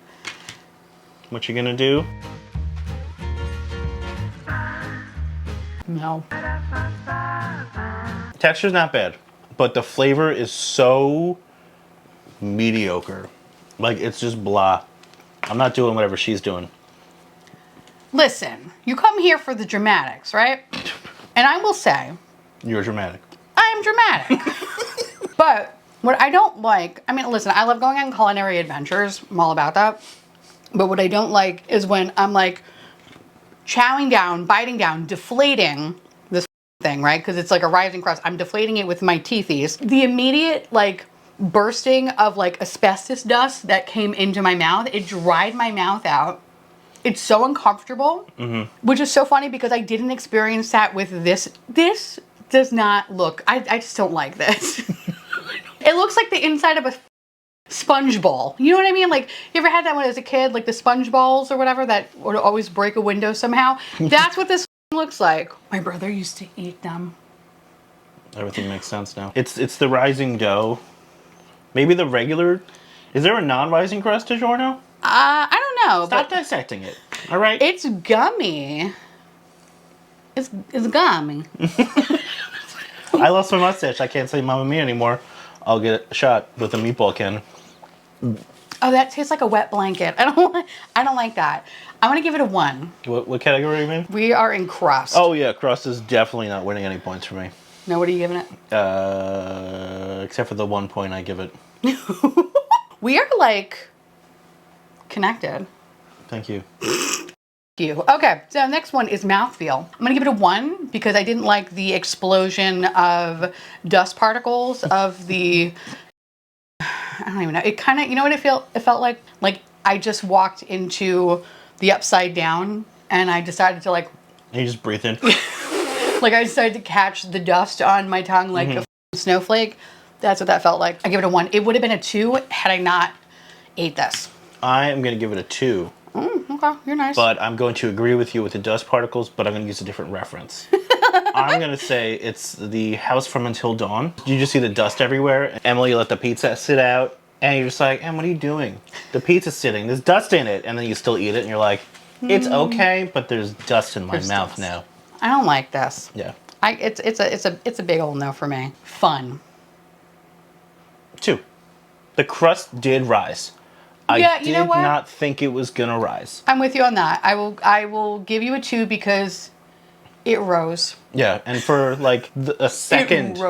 [SPEAKER 3] What you gonna do?
[SPEAKER 2] No.
[SPEAKER 3] Texture's not bad, but the flavor is so mediocre. Like it's just blah. I'm not doing whatever she's doing.
[SPEAKER 2] Listen, you come here for the dramatics, right? And I will say,
[SPEAKER 3] You're dramatic.
[SPEAKER 2] I am dramatic. But what I don't like, I mean, listen, I love going on culinary adventures. I'm all about that. But what I don't like is when I'm like chowing down, biting down, deflating this thing, right? Because it's like a rising crust. I'm deflating it with my teethies. The immediate like bursting of like asbestos dust that came into my mouth, it dried my mouth out. It's so uncomfortable, which is so funny because I didn't experience that with this. This does not look, I just don't like this. It looks like the inside of a sponge ball. You know what I mean? Like, you ever had that when I was a kid? Like the sponge balls or whatever that would always break a window somehow? That's what this looks like. My brother used to eat them.
[SPEAKER 3] Everything makes sense now. It's the rising dough. Maybe the regular... Is there a non-rising crust DiGiorno?
[SPEAKER 2] I don't know.
[SPEAKER 3] Stop
[SPEAKER 2] but
[SPEAKER 3] dissecting it. All right?
[SPEAKER 2] it's gummy. It's gummy.
[SPEAKER 3] I lost my mustache. I can't say Mamma Mia anymore. I'll get a shot with a meatball can.
[SPEAKER 2] Oh, that tastes like a wet blanket. I don't like that. I'm gonna give it a 1.
[SPEAKER 3] What category are you in?
[SPEAKER 2] We are in crust.
[SPEAKER 3] Oh yeah, crust is definitely not winning any points for me.
[SPEAKER 2] No, what are you giving it?
[SPEAKER 3] Except for the 1 point I give it.
[SPEAKER 2] We are like connected.
[SPEAKER 3] Thank you.
[SPEAKER 2] You. Okay, so next one is mouthfeel. I'm gonna give it a 1 because I didn't like the explosion of dust particles of the. I don't even know. It kind of, you know what it felt like? Like I just walked into the Upside Down and I decided to like.
[SPEAKER 3] And you just breathe in.
[SPEAKER 2] Like I decided to catch the dust on my tongue like a snowflake. That's what that felt like. I give it a 1. It would have been a 2 had I not ate this.
[SPEAKER 3] I am gonna give it a 2.
[SPEAKER 2] Okay, you're nice.
[SPEAKER 3] But I'm going to agree with you with the dust particles, but I'm going to use a different reference. I'm going to say it's the House from Until Dawn. You just see the dust everywhere. Emily let the pizza sit out, and you're just like, Em, what are you doing? The pizza's sitting, there's dust in it. And then you still eat it, and you're like, it's okay, but there's dust in my mouth
[SPEAKER 2] dust.
[SPEAKER 3] now.
[SPEAKER 2] I don't like this.
[SPEAKER 3] Yeah.
[SPEAKER 2] It's a big old no for me. Fun.
[SPEAKER 3] 2. The crust did rise.
[SPEAKER 2] Yeah,
[SPEAKER 3] I
[SPEAKER 2] you know
[SPEAKER 3] did
[SPEAKER 2] what?
[SPEAKER 3] not think it was going to rise.
[SPEAKER 2] I'm with you on that. I will give you a 2 because it rose.
[SPEAKER 3] Yeah, and for like a second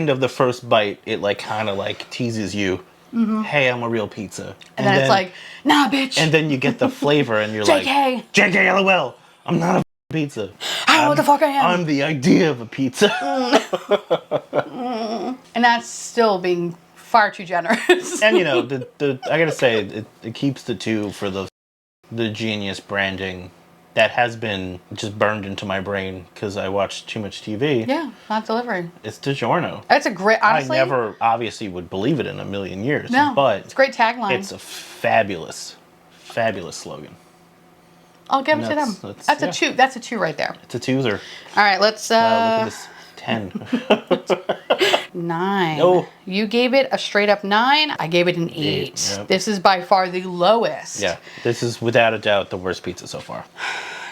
[SPEAKER 3] of the first bite, it like kind of like teases you. Hey, I'm a real pizza.
[SPEAKER 2] And then it's like, nah, bitch.
[SPEAKER 3] And then you get the flavor, and you're
[SPEAKER 2] JK.
[SPEAKER 3] like, JK, LOL. I'm not a pizza.
[SPEAKER 2] I don't know what the fuck I am.
[SPEAKER 3] I'm the idea of a pizza.
[SPEAKER 2] And that's still being far too generous.
[SPEAKER 3] And you know, I gotta say, it keeps the 2 for the genius branding that has been just burned into my brain because I watched too much TV.
[SPEAKER 2] Yeah, not delivering.
[SPEAKER 3] It's DiGiorno.
[SPEAKER 2] That's a great, honestly.
[SPEAKER 3] I never obviously would believe it in a million years.
[SPEAKER 2] No,
[SPEAKER 3] but
[SPEAKER 2] it's a great tagline.
[SPEAKER 3] It's a fabulous slogan.
[SPEAKER 2] I'll give it to them. That's a 2. That's a 2 right there.
[SPEAKER 3] It's a 2-er.
[SPEAKER 2] All right, let's
[SPEAKER 3] Look at this 10.
[SPEAKER 2] 9.
[SPEAKER 3] Oh.
[SPEAKER 2] You gave it a straight up 9. I gave it an 8.
[SPEAKER 3] Yep.
[SPEAKER 2] This is by far the lowest.
[SPEAKER 3] Yeah, this is without a doubt the worst pizza so far.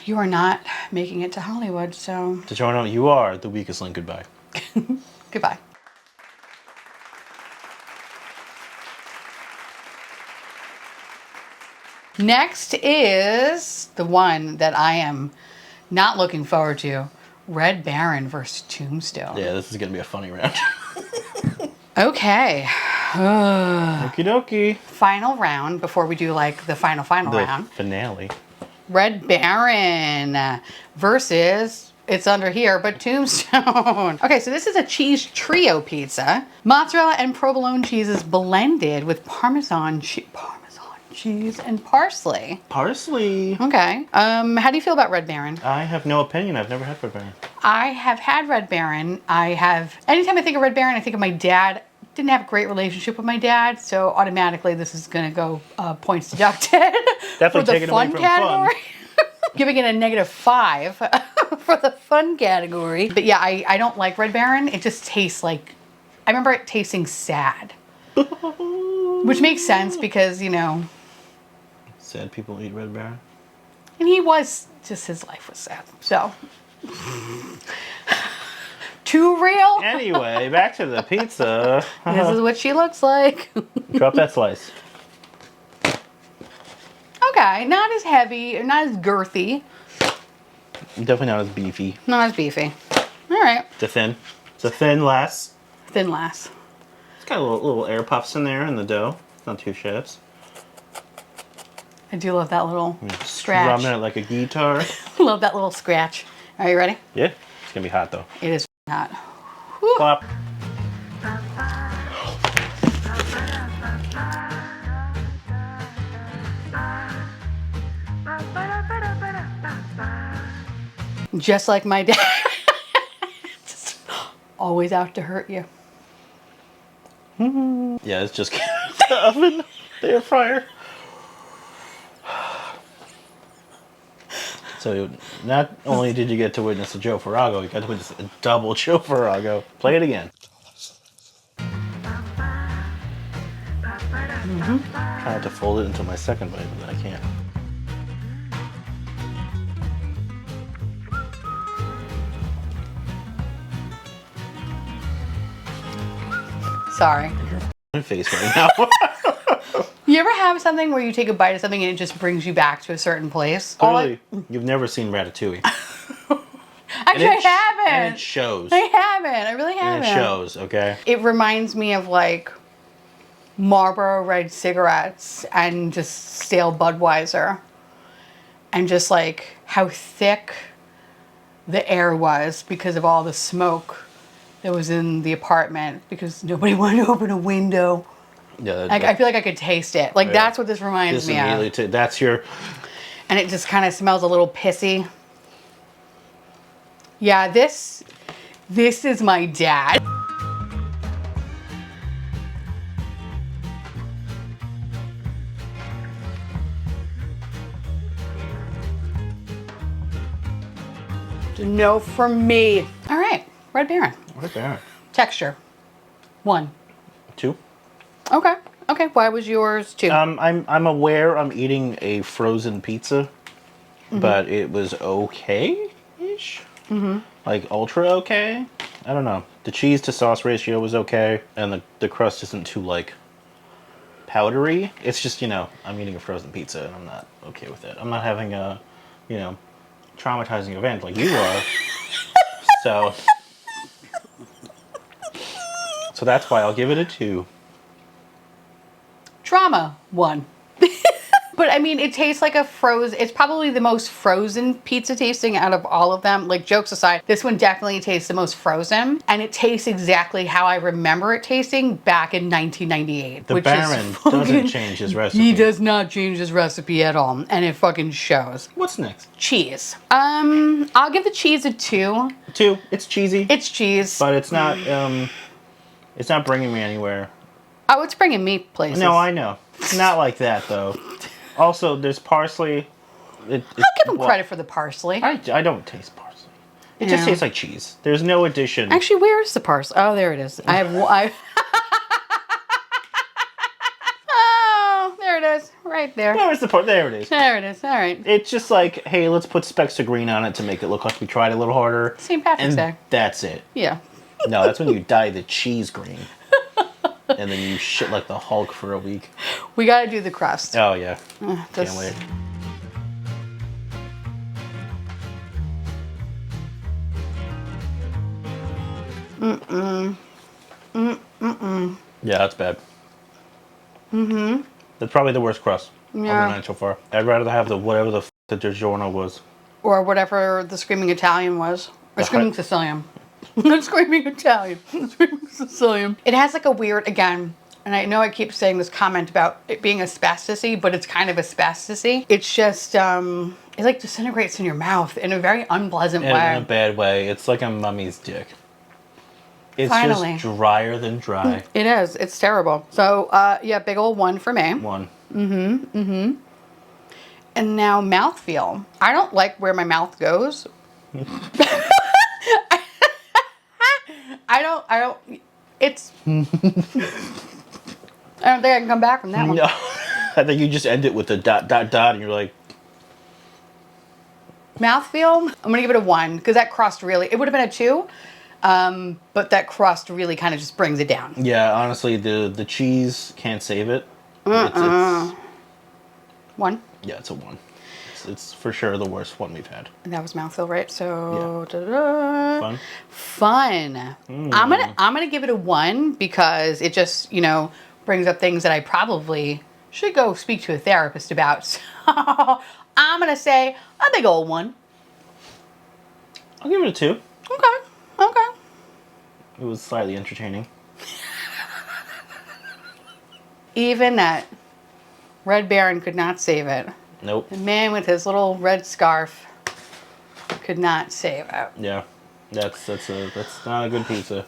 [SPEAKER 2] You are not making it to Hollywood, so
[SPEAKER 3] DiGiorno, you are the weakest link. Goodbye.
[SPEAKER 2] goodbye. Next is the one that I am not looking forward to. Red Baron versus Tombstone.
[SPEAKER 3] Yeah, this is going to be a funny round.
[SPEAKER 2] Okay.
[SPEAKER 3] Okie dokie.
[SPEAKER 2] Final round before we do like the final
[SPEAKER 3] The
[SPEAKER 2] round.
[SPEAKER 3] finale.
[SPEAKER 2] Red Baron versus, it's under here, but Tombstone. Okay, so this is a cheese trio pizza. Mozzarella and provolone cheeses blended with Parmesan cheese and parsley.
[SPEAKER 3] Parsley.
[SPEAKER 2] Okay. How do you feel about Red Baron?
[SPEAKER 3] I have no opinion. I've never had Red Baron.
[SPEAKER 2] I have had Red Baron. Anytime I think of Red Baron, I think of my dad. Didn't have a great relationship with my dad, so automatically this is going to go points deducted.
[SPEAKER 3] Definitely
[SPEAKER 2] for the
[SPEAKER 3] taking away
[SPEAKER 2] fun
[SPEAKER 3] from
[SPEAKER 2] category. Giving it a -5 for the fun category. But yeah, I don't like Red Baron. It just tastes like, I remember it tasting sad. Which makes sense because, you know.
[SPEAKER 3] Sad people eat Red Baron.
[SPEAKER 2] And he was, just his life was sad. So. Too real?
[SPEAKER 3] Anyway, back to the pizza.
[SPEAKER 2] This is what she looks like.
[SPEAKER 3] Drop that slice.
[SPEAKER 2] Okay, not as heavy, not as girthy.
[SPEAKER 3] Definitely not as beefy.
[SPEAKER 2] Not as beefy. All right.
[SPEAKER 3] It's a thin. It's a thin lass.
[SPEAKER 2] Thin lass.
[SPEAKER 3] It's got little air puffs in there in the dough. Not too shabs.
[SPEAKER 2] I do love that little scratch.
[SPEAKER 3] Drumming it like a guitar.
[SPEAKER 2] Love that little scratch. Are you ready?
[SPEAKER 3] Yeah. It's gonna be hot though.
[SPEAKER 2] It is hot. Whew.
[SPEAKER 3] Clap.
[SPEAKER 2] Just like my dad. Just always out to hurt you.
[SPEAKER 3] Yeah, it's just oven, the air fryer. So not only did you get to witness a Joe Farrago, you got to witness a double Joe Farrago. Play it again. I had to fold it into my second bite, but I can't.
[SPEAKER 2] Sorry.
[SPEAKER 3] My face right now.
[SPEAKER 2] You ever have something where you take a bite of something and it just brings you back to a certain place?
[SPEAKER 3] Clearly, you've never seen Ratatouille.
[SPEAKER 2] Actually, I haven't.
[SPEAKER 3] And it shows.
[SPEAKER 2] I haven't. I really
[SPEAKER 3] And
[SPEAKER 2] haven't.
[SPEAKER 3] it shows, okay?
[SPEAKER 2] It reminds me of like Marlboro Red cigarettes and just stale Budweiser. And just like how thick the air was because of all the smoke that was in the apartment because nobody wanted to open a window.
[SPEAKER 3] Yeah,
[SPEAKER 2] Like, I feel like I could taste it. Like,
[SPEAKER 3] yeah.
[SPEAKER 2] that's what this reminds me of.
[SPEAKER 3] That's your...
[SPEAKER 2] And it just kind of smells a little pissy. Yeah, this is my dad. No from me. All right, Red Baron.
[SPEAKER 3] Right there.
[SPEAKER 2] Texture, 1.
[SPEAKER 3] 2.
[SPEAKER 2] Okay. Okay. Why was yours 2?
[SPEAKER 3] I'm aware I'm eating a frozen pizza, but it was okay-ish. Like ultra okay. I don't know. The cheese to sauce ratio was okay, and the crust isn't too like powdery. It's just, you know, I'm eating a frozen pizza and I'm not okay with it. I'm not having a, you know, traumatizing event like you are. So that's why I'll give it a 2.
[SPEAKER 2] Drama 1. But I mean, it tastes like a frozen, it's probably the most frozen pizza tasting out of all of them. Like, jokes aside, this one definitely tastes the most frozen. And it tastes exactly how I remember it tasting back in 1998.
[SPEAKER 3] The Baron doesn't change his recipe.
[SPEAKER 2] He does not change his recipe at all. And it fucking shows.
[SPEAKER 3] What's next?
[SPEAKER 2] Cheese. I'll give the cheese a 2.
[SPEAKER 3] 2. It's cheesy.
[SPEAKER 2] It's cheese.
[SPEAKER 3] But it's not bringing me anywhere.
[SPEAKER 2] Oh, it's bringing me places.
[SPEAKER 3] No, I know. It's not like that, though. Also, there's parsley.
[SPEAKER 2] I'll give him credit for the parsley.
[SPEAKER 3] I don't taste parsley. It just tastes like cheese. There's no addition.
[SPEAKER 2] Actually, where's the parsley? Oh, there it is. Oh, there it is. Right there.
[SPEAKER 3] Where's the part? There it is.
[SPEAKER 2] There it is. All right.
[SPEAKER 3] It's just like, hey, let's put specks of green on it to make it look like we tried a little harder.
[SPEAKER 2] St. Patrick's Day.
[SPEAKER 3] And that's it.
[SPEAKER 2] Yeah.
[SPEAKER 3] No, that's when you dye the cheese green. And then you shit like the Hulk for a week.
[SPEAKER 2] We got to do the crust.
[SPEAKER 3] Oh, yeah.
[SPEAKER 2] This-
[SPEAKER 3] Can't wait. Yeah, that's bad. That's probably the worst crust of the night so far. I'd rather have whatever the the digiorno was.
[SPEAKER 2] Or whatever the Screaming Italian was. Or Screaming Sicilian. Screaming Italian. Screaming Sicilian. It has like a weird, again, and I know I keep saying this comment about it being asbestos-y, but it's kind of asbestos-y. It's just, it like disintegrates in your mouth in a very unpleasant way.
[SPEAKER 3] In a bad way. It's like a mummy's dick. It's
[SPEAKER 2] Finally.
[SPEAKER 3] just drier than dry.
[SPEAKER 2] It is. It's terrible. So, yeah, big old 1 for me.
[SPEAKER 3] 1.
[SPEAKER 2] And now mouthfeel. I don't like where my mouth goes. I don't, it's, I don't think I can come back from that one.
[SPEAKER 3] No. I think you just end it with a ... and you're like...
[SPEAKER 2] Mouthfeel, I'm going to give it a 1 because that crust really, it would have been a 2, but that crust really kind of just brings it down.
[SPEAKER 3] Yeah, honestly, the cheese can't save it.
[SPEAKER 2] It's 1.
[SPEAKER 3] Yeah, it's a 1. It's for sure the worst one we've had.
[SPEAKER 2] And that was mouthfeel, right? So,
[SPEAKER 3] Fun?
[SPEAKER 2] Fun. I'm gonna give it a 1 because it just, you know, brings up things that I probably should go speak to a therapist about. So I'm gonna say a big old 1.
[SPEAKER 3] I'll give it a 2.
[SPEAKER 2] Okay.
[SPEAKER 3] It was slightly entertaining.
[SPEAKER 2] Even that Red Baron could not save it.
[SPEAKER 3] Nope.
[SPEAKER 2] The man with his little red scarf could not save it.
[SPEAKER 3] Yeah. That's not a good pizza.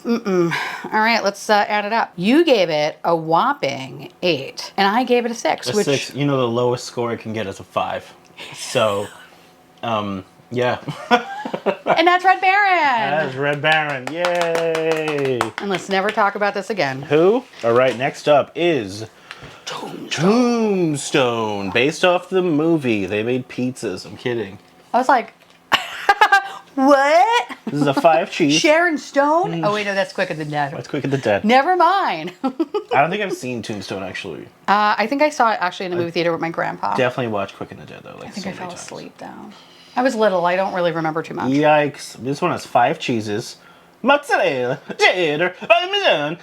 [SPEAKER 2] All right, let's add it up. You gave it a whopping 8, and I gave it a 6.
[SPEAKER 3] A 6. You know the lowest score I can get is a 5. So, yeah.
[SPEAKER 2] And that's Red Baron.
[SPEAKER 3] That's Red Baron. Yay!
[SPEAKER 2] And let's never talk about this again.
[SPEAKER 3] Who? All right, next up is Tombstone. Based off the movie. They made pizzas. I'm kidding.
[SPEAKER 2] I was like, what?
[SPEAKER 3] This is a 5 cheese.
[SPEAKER 2] Sharon Stone? Oh, wait, no, that's Quick of the Dead.
[SPEAKER 3] That's Quick of the Dead.
[SPEAKER 2] Never mind.
[SPEAKER 3] I don't think I've seen Tombstone, actually.
[SPEAKER 2] I think I saw it actually in a movie theater with my grandpa.
[SPEAKER 3] Definitely watched Quick of the Dead, though. Like,
[SPEAKER 2] I think
[SPEAKER 3] so
[SPEAKER 2] I
[SPEAKER 3] many
[SPEAKER 2] fell
[SPEAKER 3] times.
[SPEAKER 2] asleep, though. I was little. I don't really remember too much.
[SPEAKER 3] Yikes. This one has 5 cheeses. Mozzarella, cheddar, parmesan,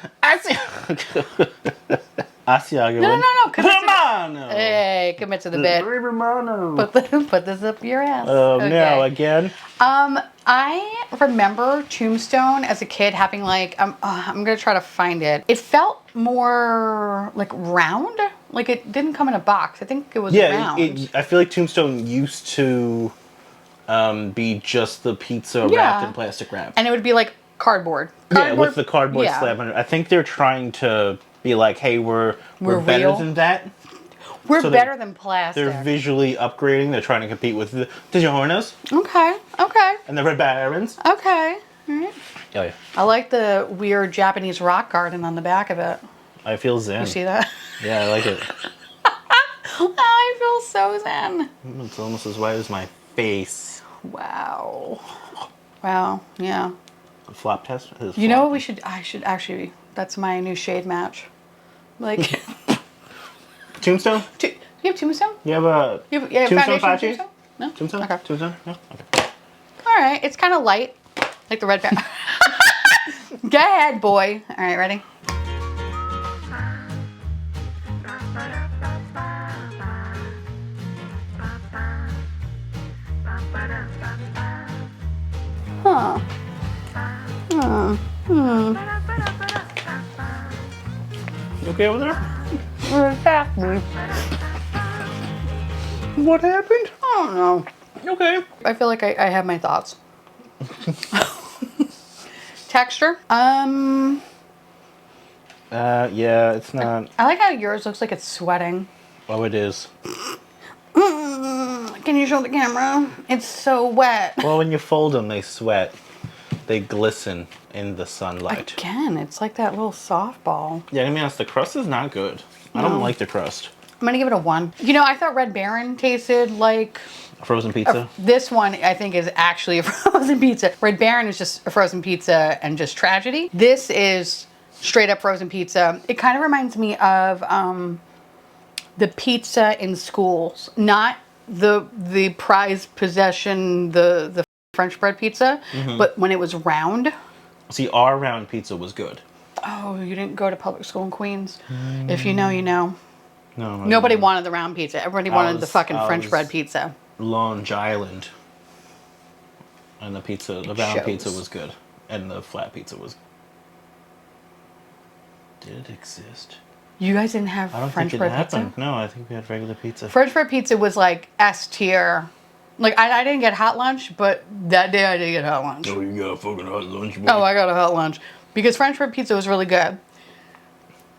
[SPEAKER 3] Asiago.
[SPEAKER 2] No.
[SPEAKER 3] Romano.
[SPEAKER 2] Hey, commit to the bit.
[SPEAKER 3] Romano.
[SPEAKER 2] Put this up your ass.
[SPEAKER 3] Oh,
[SPEAKER 2] Okay.
[SPEAKER 3] no, again?
[SPEAKER 2] I remember Tombstone as a kid having like, I'm going to try to find it. It felt more like round. Like it didn't come in a box. I think it was round.
[SPEAKER 3] I feel like Tombstone used to be just the pizza wrapped in plastic wrap.
[SPEAKER 2] And it would be like cardboard.
[SPEAKER 3] Yeah, with the cardboard
[SPEAKER 2] yeah.
[SPEAKER 3] slab under. I think they're trying to be like, hey, we're better
[SPEAKER 2] real.
[SPEAKER 3] than that.
[SPEAKER 2] We're
[SPEAKER 3] So
[SPEAKER 2] better than plastic.
[SPEAKER 3] They're visually upgrading. They're trying to compete with the digiornos
[SPEAKER 2] Okay.
[SPEAKER 3] and the Red Barons.
[SPEAKER 2] Okay. All right.
[SPEAKER 3] Oh, yeah.
[SPEAKER 2] I like the weird Japanese rock garden on the back of it.
[SPEAKER 3] I feel zen.
[SPEAKER 2] You see that?
[SPEAKER 3] Yeah, I like it.
[SPEAKER 2] Oh, I feel so zen.
[SPEAKER 3] It's almost as white as my face.
[SPEAKER 2] Wow. Wow. Yeah.
[SPEAKER 3] A flop test?
[SPEAKER 2] You know what I should actually, that's my new shade match. Like,
[SPEAKER 3] Tombstone?
[SPEAKER 2] you have Tombstone?
[SPEAKER 3] You have a
[SPEAKER 2] You have
[SPEAKER 3] Tombstone
[SPEAKER 2] foundation
[SPEAKER 3] 5 cheese?
[SPEAKER 2] Tombstone? No?
[SPEAKER 3] Tombstone?
[SPEAKER 2] Okay.
[SPEAKER 3] Tombstone? No? Okay.
[SPEAKER 2] All right. It's kind of light, like the Red Baron. Go ahead, boy. All right, ready? Huh.
[SPEAKER 3] You okay over there?
[SPEAKER 2] What happened?
[SPEAKER 3] What happened?
[SPEAKER 2] I don't know.
[SPEAKER 3] Okay.
[SPEAKER 2] I feel like I have my thoughts. Texture.
[SPEAKER 3] Yeah, it's not.
[SPEAKER 2] I like how yours looks like it's sweating.
[SPEAKER 3] Oh, it is.
[SPEAKER 2] Can you show the camera? It's so wet.
[SPEAKER 3] Well, when you fold them, they sweat. They glisten in the sunlight.
[SPEAKER 2] Again, it's like that little softball.
[SPEAKER 3] Yeah, I mean, honest, the crust is not good. I don't like the crust.
[SPEAKER 2] I'm gonna give it a 1. You know, I thought Red Baron tasted like
[SPEAKER 3] Frozen pizza?
[SPEAKER 2] this one. I think is actually a frozen pizza. Red Baron is just a frozen pizza and just tragedy. This is straight up frozen pizza. It kind of reminds me of the pizza in schools, not the prized possession, the French bread pizza, but when it was round.
[SPEAKER 3] See, our round pizza was good.
[SPEAKER 2] Oh, you didn't go to public school in Queens. If you know, you know.
[SPEAKER 3] No.
[SPEAKER 2] Nobody wanted the round pizza. Everybody wanted the fucking French
[SPEAKER 3] was-
[SPEAKER 2] bread pizza.
[SPEAKER 3] Long Island. And the round
[SPEAKER 2] shows.
[SPEAKER 3] pizza was good. And the flat pizza was. Did it exist?
[SPEAKER 2] You guys didn't have
[SPEAKER 3] I don't
[SPEAKER 2] French
[SPEAKER 3] think it
[SPEAKER 2] bread
[SPEAKER 3] happened.
[SPEAKER 2] pizza?
[SPEAKER 3] No, I think we had regular pizza.
[SPEAKER 2] French bread pizza was like S tier. Like, I didn't get hot lunch, but that day I did get hot lunch.
[SPEAKER 3] Oh, you got a fucking hot lunch, boy.
[SPEAKER 2] Oh, I got a hot lunch. Because French bread pizza was really good.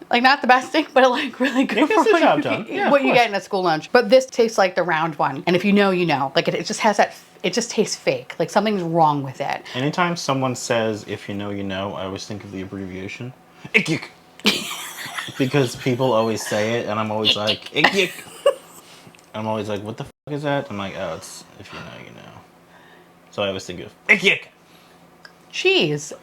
[SPEAKER 2] Like, not the best thing, but like really good
[SPEAKER 3] It gets
[SPEAKER 2] for
[SPEAKER 3] the
[SPEAKER 2] what
[SPEAKER 3] job
[SPEAKER 2] you,
[SPEAKER 3] done. Yeah,
[SPEAKER 2] what
[SPEAKER 3] of
[SPEAKER 2] you
[SPEAKER 3] course.
[SPEAKER 2] get in a school lunch. But this tastes like the round one. And if you know, you know. Like, it just has that, it just tastes fake. Like, something's wrong with it.
[SPEAKER 3] Anytime someone says, if you know, you know, I always think of the abbreviation. Ick. Because people always say it, and I'm always like, ick. I'm always like, what the fuck is that? I'm like, oh, it's if you know, you know. So I always think of ick.
[SPEAKER 2] Cheese.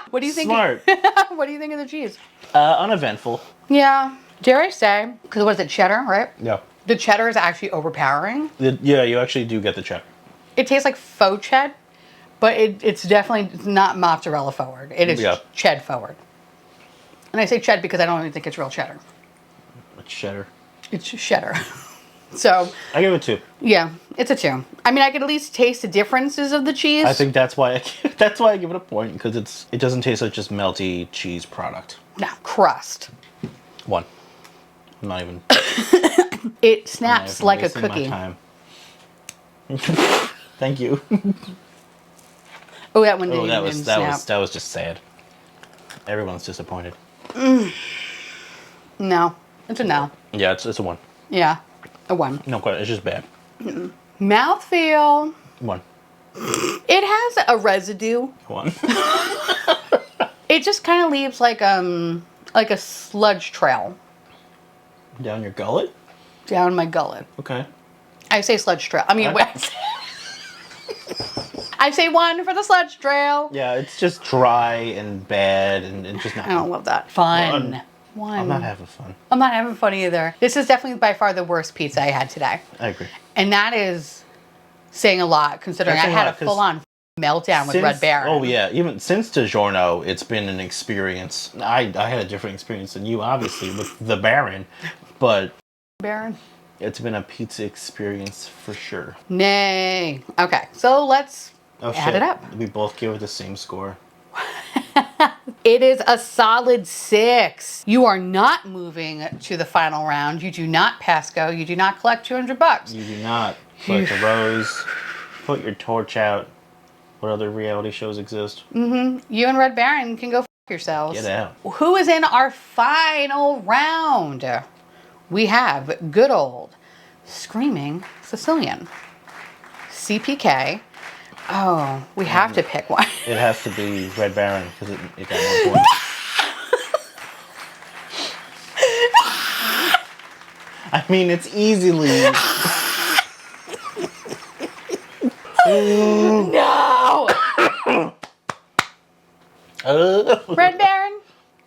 [SPEAKER 2] What do you think?
[SPEAKER 3] Smart.
[SPEAKER 2] What do you think of the cheese?
[SPEAKER 3] Uneventful.
[SPEAKER 2] Yeah. Dare I say, because was it cheddar, right?
[SPEAKER 3] Yeah.
[SPEAKER 2] The cheddar is actually overpowering.
[SPEAKER 3] Yeah, you actually do get the cheddar.
[SPEAKER 2] It tastes like faux ched, but it's definitely not mozzarella forward. It is ched forward. And I say ched because I don't even think it's real cheddar.
[SPEAKER 3] It's cheddar.
[SPEAKER 2] It's cheddar. So,
[SPEAKER 3] I give it 2.
[SPEAKER 2] yeah, it's a 2. I mean, I could at least taste the differences of the cheese.
[SPEAKER 3] I think that's why I give it a point, because it doesn't taste like just melty cheese product.
[SPEAKER 2] No, crust.
[SPEAKER 3] 1. I'm not even.
[SPEAKER 2] It snaps like a
[SPEAKER 3] wasting my
[SPEAKER 2] cookie.
[SPEAKER 3] time. Thank you.
[SPEAKER 2] Oh, that one
[SPEAKER 3] Oh,
[SPEAKER 2] didn't even snap.
[SPEAKER 3] that was just sad. Everyone's disappointed.
[SPEAKER 2] No. It's a no.
[SPEAKER 3] Yeah, it's a 1.
[SPEAKER 2] Yeah. A 1.
[SPEAKER 3] No question. It's just bad.
[SPEAKER 2] Mouthfeel.
[SPEAKER 3] 1.
[SPEAKER 2] It has a residue.
[SPEAKER 3] 1.
[SPEAKER 2] It just kind of leaves like a sludge trail
[SPEAKER 3] Down your gullet?
[SPEAKER 2] down my gullet.
[SPEAKER 3] Okay.
[SPEAKER 2] I say sludge trail. I mean, I say 1 for the sludge trail.
[SPEAKER 3] Yeah, it's just dry and bad and just not.
[SPEAKER 2] I don't love that. Fun. 1.
[SPEAKER 3] I'm not having fun.
[SPEAKER 2] I'm not having fun either. This is definitely by far the worst pizza I had today.
[SPEAKER 3] I agree.
[SPEAKER 2] And that is saying a lot, considering
[SPEAKER 3] That's
[SPEAKER 2] I
[SPEAKER 3] a
[SPEAKER 2] had
[SPEAKER 3] lot,
[SPEAKER 2] a
[SPEAKER 3] 'cause
[SPEAKER 2] full-on meltdown with Red Baron.
[SPEAKER 3] Oh yeah, even since DiGiorno, it's been an experience. I had a different experience than you, obviously, with the Baron, but
[SPEAKER 2] Baron?
[SPEAKER 3] it's been a pizza experience for sure.
[SPEAKER 2] Nay. Okay, so let's add it up.
[SPEAKER 3] We both give it the same score.
[SPEAKER 2] It is a solid 6. You are not moving to the final round. You do not pass go. You do not collect $200.
[SPEAKER 3] You do not collect a rose, put your torch out. What other reality shows exist?
[SPEAKER 2] You and Red Baron can go f yourselves.
[SPEAKER 3] Get out.
[SPEAKER 2] Who is in our final round? We have good old Screaming Sicilian. CPK. Oh, we have to pick one.
[SPEAKER 3] It has to be Red Baron because it got more points. I mean, it's easily.
[SPEAKER 2] No! Red Baron,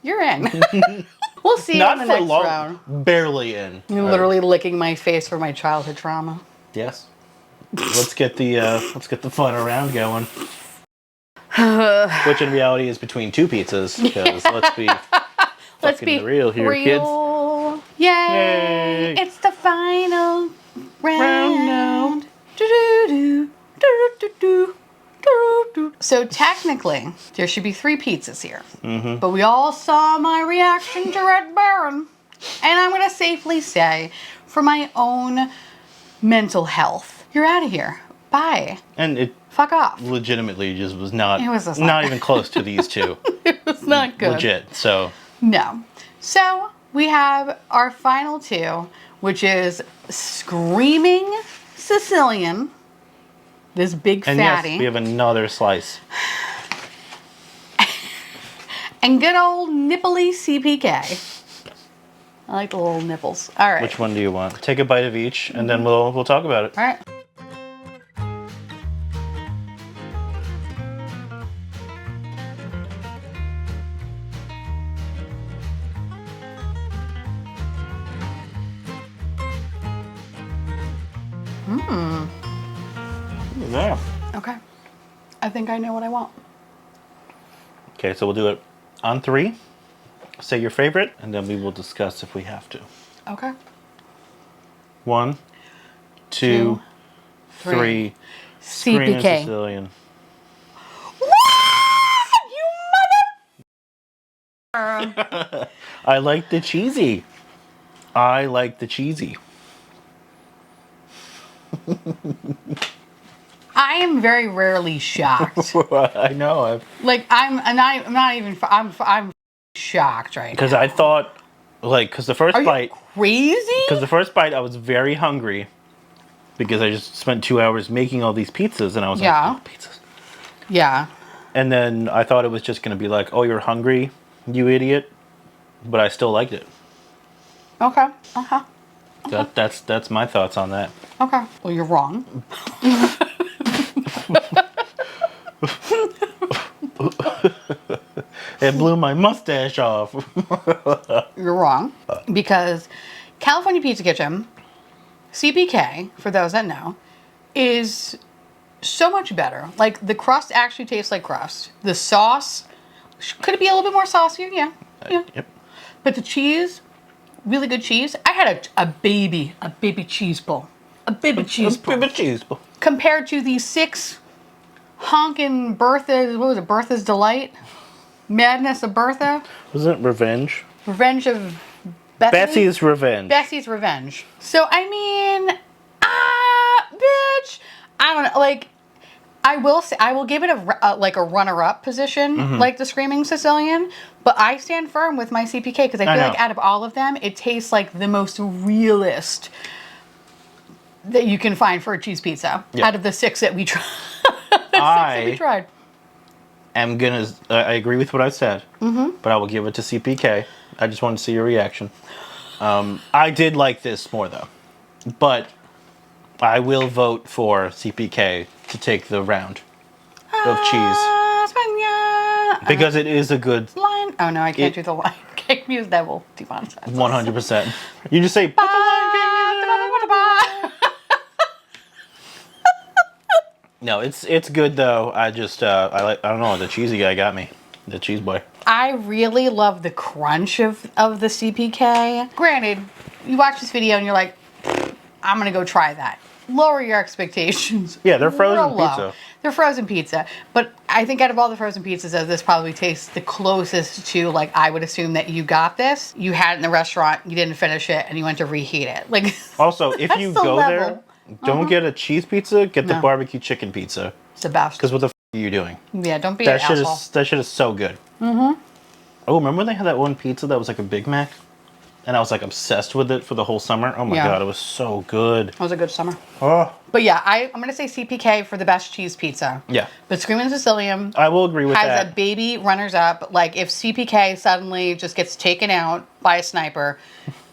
[SPEAKER 2] you're in. We'll see you
[SPEAKER 3] Not
[SPEAKER 2] in the
[SPEAKER 3] for
[SPEAKER 2] next
[SPEAKER 3] long.
[SPEAKER 2] round.
[SPEAKER 3] Barely in.
[SPEAKER 2] You're literally licking my face for my childhood trauma.
[SPEAKER 3] Yes. Let's get the fun around going. Which in reality is between 2 pizzas. Because let's be real here, kids.
[SPEAKER 2] Yay.
[SPEAKER 3] Yay.
[SPEAKER 2] It's the final round. Do-do-do, do-do-do-do, do-do-do. So technically, there should be 3 pizzas here. But we all saw my reaction to Red Baron. And I'm going to safely say, for my own mental health, you're out of here. Bye.
[SPEAKER 3] And it
[SPEAKER 2] Fuck off.
[SPEAKER 3] legitimately just was not.
[SPEAKER 2] It was just
[SPEAKER 3] not even close to these 2.
[SPEAKER 2] It was not good.
[SPEAKER 3] Legit. So
[SPEAKER 2] No. So we have our final 2, which is Screaming Sicilian. This big
[SPEAKER 3] and
[SPEAKER 2] fatty.
[SPEAKER 3] yes, we have another slice.
[SPEAKER 2] And good old nipply CPK. I like the little nipples. All right.
[SPEAKER 3] Which one do you want? Take a bite of each, and then we'll talk about it.
[SPEAKER 2] All right.
[SPEAKER 3] Yeah.
[SPEAKER 2] Okay. I think I know what I want.
[SPEAKER 3] Okay, so we'll do it on 3. Say your favorite, and then we will discuss if we have to.
[SPEAKER 2] Okay.
[SPEAKER 3] 1, 2, 3. Screaming
[SPEAKER 2] CPK.
[SPEAKER 3] Sicilian.
[SPEAKER 2] You mother...
[SPEAKER 3] I like the cheesy. I like the cheesy.
[SPEAKER 2] I am very rarely shocked.
[SPEAKER 3] I know.
[SPEAKER 2] I'm shocked right now.
[SPEAKER 3] Because I thought, because the first
[SPEAKER 2] Are
[SPEAKER 3] bite.
[SPEAKER 2] you crazy?
[SPEAKER 3] Because the first bite, I was very hungry. Because I just spent 2 hours making all these pizzas, and I was like, oh, pizzas.
[SPEAKER 2] Yeah.
[SPEAKER 3] And then I thought it was just going to be like, oh, you're hungry, you idiot. But I still liked it.
[SPEAKER 2] Okay. Uh-huh.
[SPEAKER 3] That's my thoughts on that.
[SPEAKER 2] Okay. Well, you're wrong.
[SPEAKER 3] It blew my mustache off.
[SPEAKER 2] You're wrong. Because California Pizza Kitchen, CPK, for those that know, is so much better. Like, the crust actually tastes like crust. The sauce, could it be a little bit more saucier? Yeah. Yeah.
[SPEAKER 3] Yep.
[SPEAKER 2] But the cheese, really good cheese. I had a baby cheese bowl. A baby cheese bowl.
[SPEAKER 3] Baby cheese bowl.
[SPEAKER 2] Compared to the 6 honkin' Bertha's, what was it, Bertha's Delight? Madness of Bertha?
[SPEAKER 3] Wasn't it Revenge?
[SPEAKER 2] Revenge of Bethany?
[SPEAKER 3] Betsy's Revenge.
[SPEAKER 2] Betsy's Revenge. So, I mean, bitch, I don't know, like, I will say, I will give it like a runner-up position, like the Screaming Sicilian, but I stand firm with my CPK because I feel like out of all of them, it tastes like the most realist that you can find for a cheese pizza out of the 6 that we tried. I
[SPEAKER 3] agree with what I said, but I will give it to CPK. I just wanted to see your reaction. I did like this more though, but I will vote for CPK to take the round of cheese because it is a good
[SPEAKER 2] line. Oh no, I can't do the Lion King music. That will demonetize.
[SPEAKER 3] 100%. You just say put the Lion King music. No, it's good though. I just I don't know, the cheesy guy got me. The cheese boy.
[SPEAKER 2] I really love the crunch of the CPK. Granted, you watch this video and you're like, I'm gonna go try that. Lower your expectations.
[SPEAKER 3] Yeah, they're frozen pizza.
[SPEAKER 2] They're frozen pizza. But I think out of all the frozen pizzas, this probably tastes the closest to, like, I would assume that you got this. You had it in the restaurant, you didn't finish it, and you went to reheat it. Like,
[SPEAKER 3] also, if you go there, don't get a cheese pizza, get the barbecue chicken pizza.
[SPEAKER 2] It's the best.
[SPEAKER 3] Because what the are you doing?
[SPEAKER 2] Yeah, don't be an asshole.
[SPEAKER 3] That shit is so good. Oh, remember when they had that one pizza that was like a Big Mac? And I was like obsessed with it for the whole summer. Oh my god, it was so good.
[SPEAKER 2] It was a good summer.
[SPEAKER 3] Oh.
[SPEAKER 2] But yeah, I'm going to say CPK for the best cheese pizza.
[SPEAKER 3] Yeah.
[SPEAKER 2] But Screaming Sicilian,
[SPEAKER 3] I will agree with that.
[SPEAKER 2] Has a baby runners up. Like, if CPK suddenly just gets taken out by a sniper,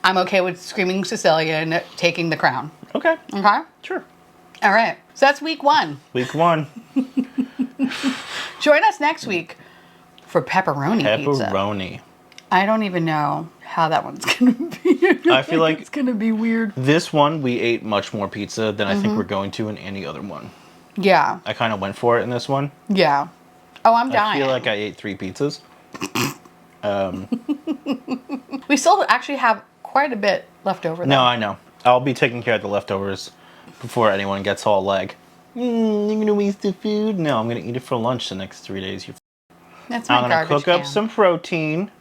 [SPEAKER 2] I'm okay with Screaming Sicilian taking the crown.
[SPEAKER 3] Okay.
[SPEAKER 2] Okay?
[SPEAKER 3] Sure.
[SPEAKER 2] All right. So that's week 1.
[SPEAKER 3] Week 1.
[SPEAKER 2] Join us next week for pepperoni pizza.
[SPEAKER 3] Pepperoni.
[SPEAKER 2] I don't even know how that one's going to be.
[SPEAKER 3] I feel like
[SPEAKER 2] it's going to be weird.
[SPEAKER 3] This one, we ate much more pizza than I think we're going to in any other one.
[SPEAKER 2] Yeah.
[SPEAKER 3] I kind of went for it in this one.
[SPEAKER 2] Yeah. Oh, I'm dying.
[SPEAKER 3] I feel like I ate 3 pizzas.
[SPEAKER 2] We still actually have quite a bit left over, though.
[SPEAKER 3] No, I know. I'll be taking care of the leftovers before anyone gets all like, you're going to waste the food? No, I'm going to eat it for lunch the next 3 days.
[SPEAKER 2] That's my
[SPEAKER 3] I'm going to cook up some protein.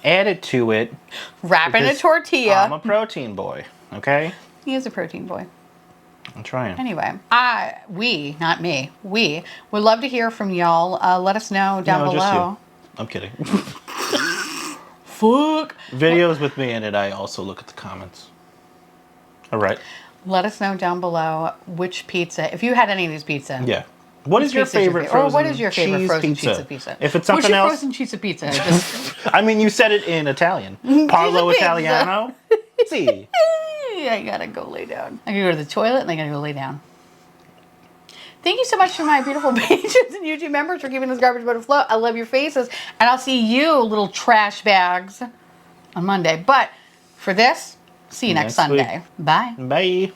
[SPEAKER 3] Add it to it.
[SPEAKER 2] Wrap in a tortilla.
[SPEAKER 3] I'm a protein boy, okay?
[SPEAKER 2] He is a protein boy.
[SPEAKER 3] I'm trying.
[SPEAKER 2] Anyway, we, not me, we would love to hear from y'all. Let us know down below.
[SPEAKER 3] Just you. I'm kidding.
[SPEAKER 2] Fuck.
[SPEAKER 3] Videos with me in it, I also look at the comments. All right.
[SPEAKER 2] Let us know down below which pizza, if you had any of these pizza.
[SPEAKER 3] Yeah. What is your favorite frozen
[SPEAKER 2] Or what is your favorite frozen
[SPEAKER 3] pizza?
[SPEAKER 2] pizza?
[SPEAKER 3] If it's something else.
[SPEAKER 2] What's your frozen pizza pizza? Just...
[SPEAKER 3] I mean, you said it in Italian. Parlo Italiano? Si.
[SPEAKER 2] I gotta go lay down. I gotta go to the toilet and I gotta go lay down. Thank you so much to my beautiful patrons and YouTube members for keeping this garbage boat afloat. I love your faces. And I'll see you, little trash bags, on Monday. But for this, see you next Sunday.
[SPEAKER 3] Week.
[SPEAKER 2] Bye.
[SPEAKER 3] Bye.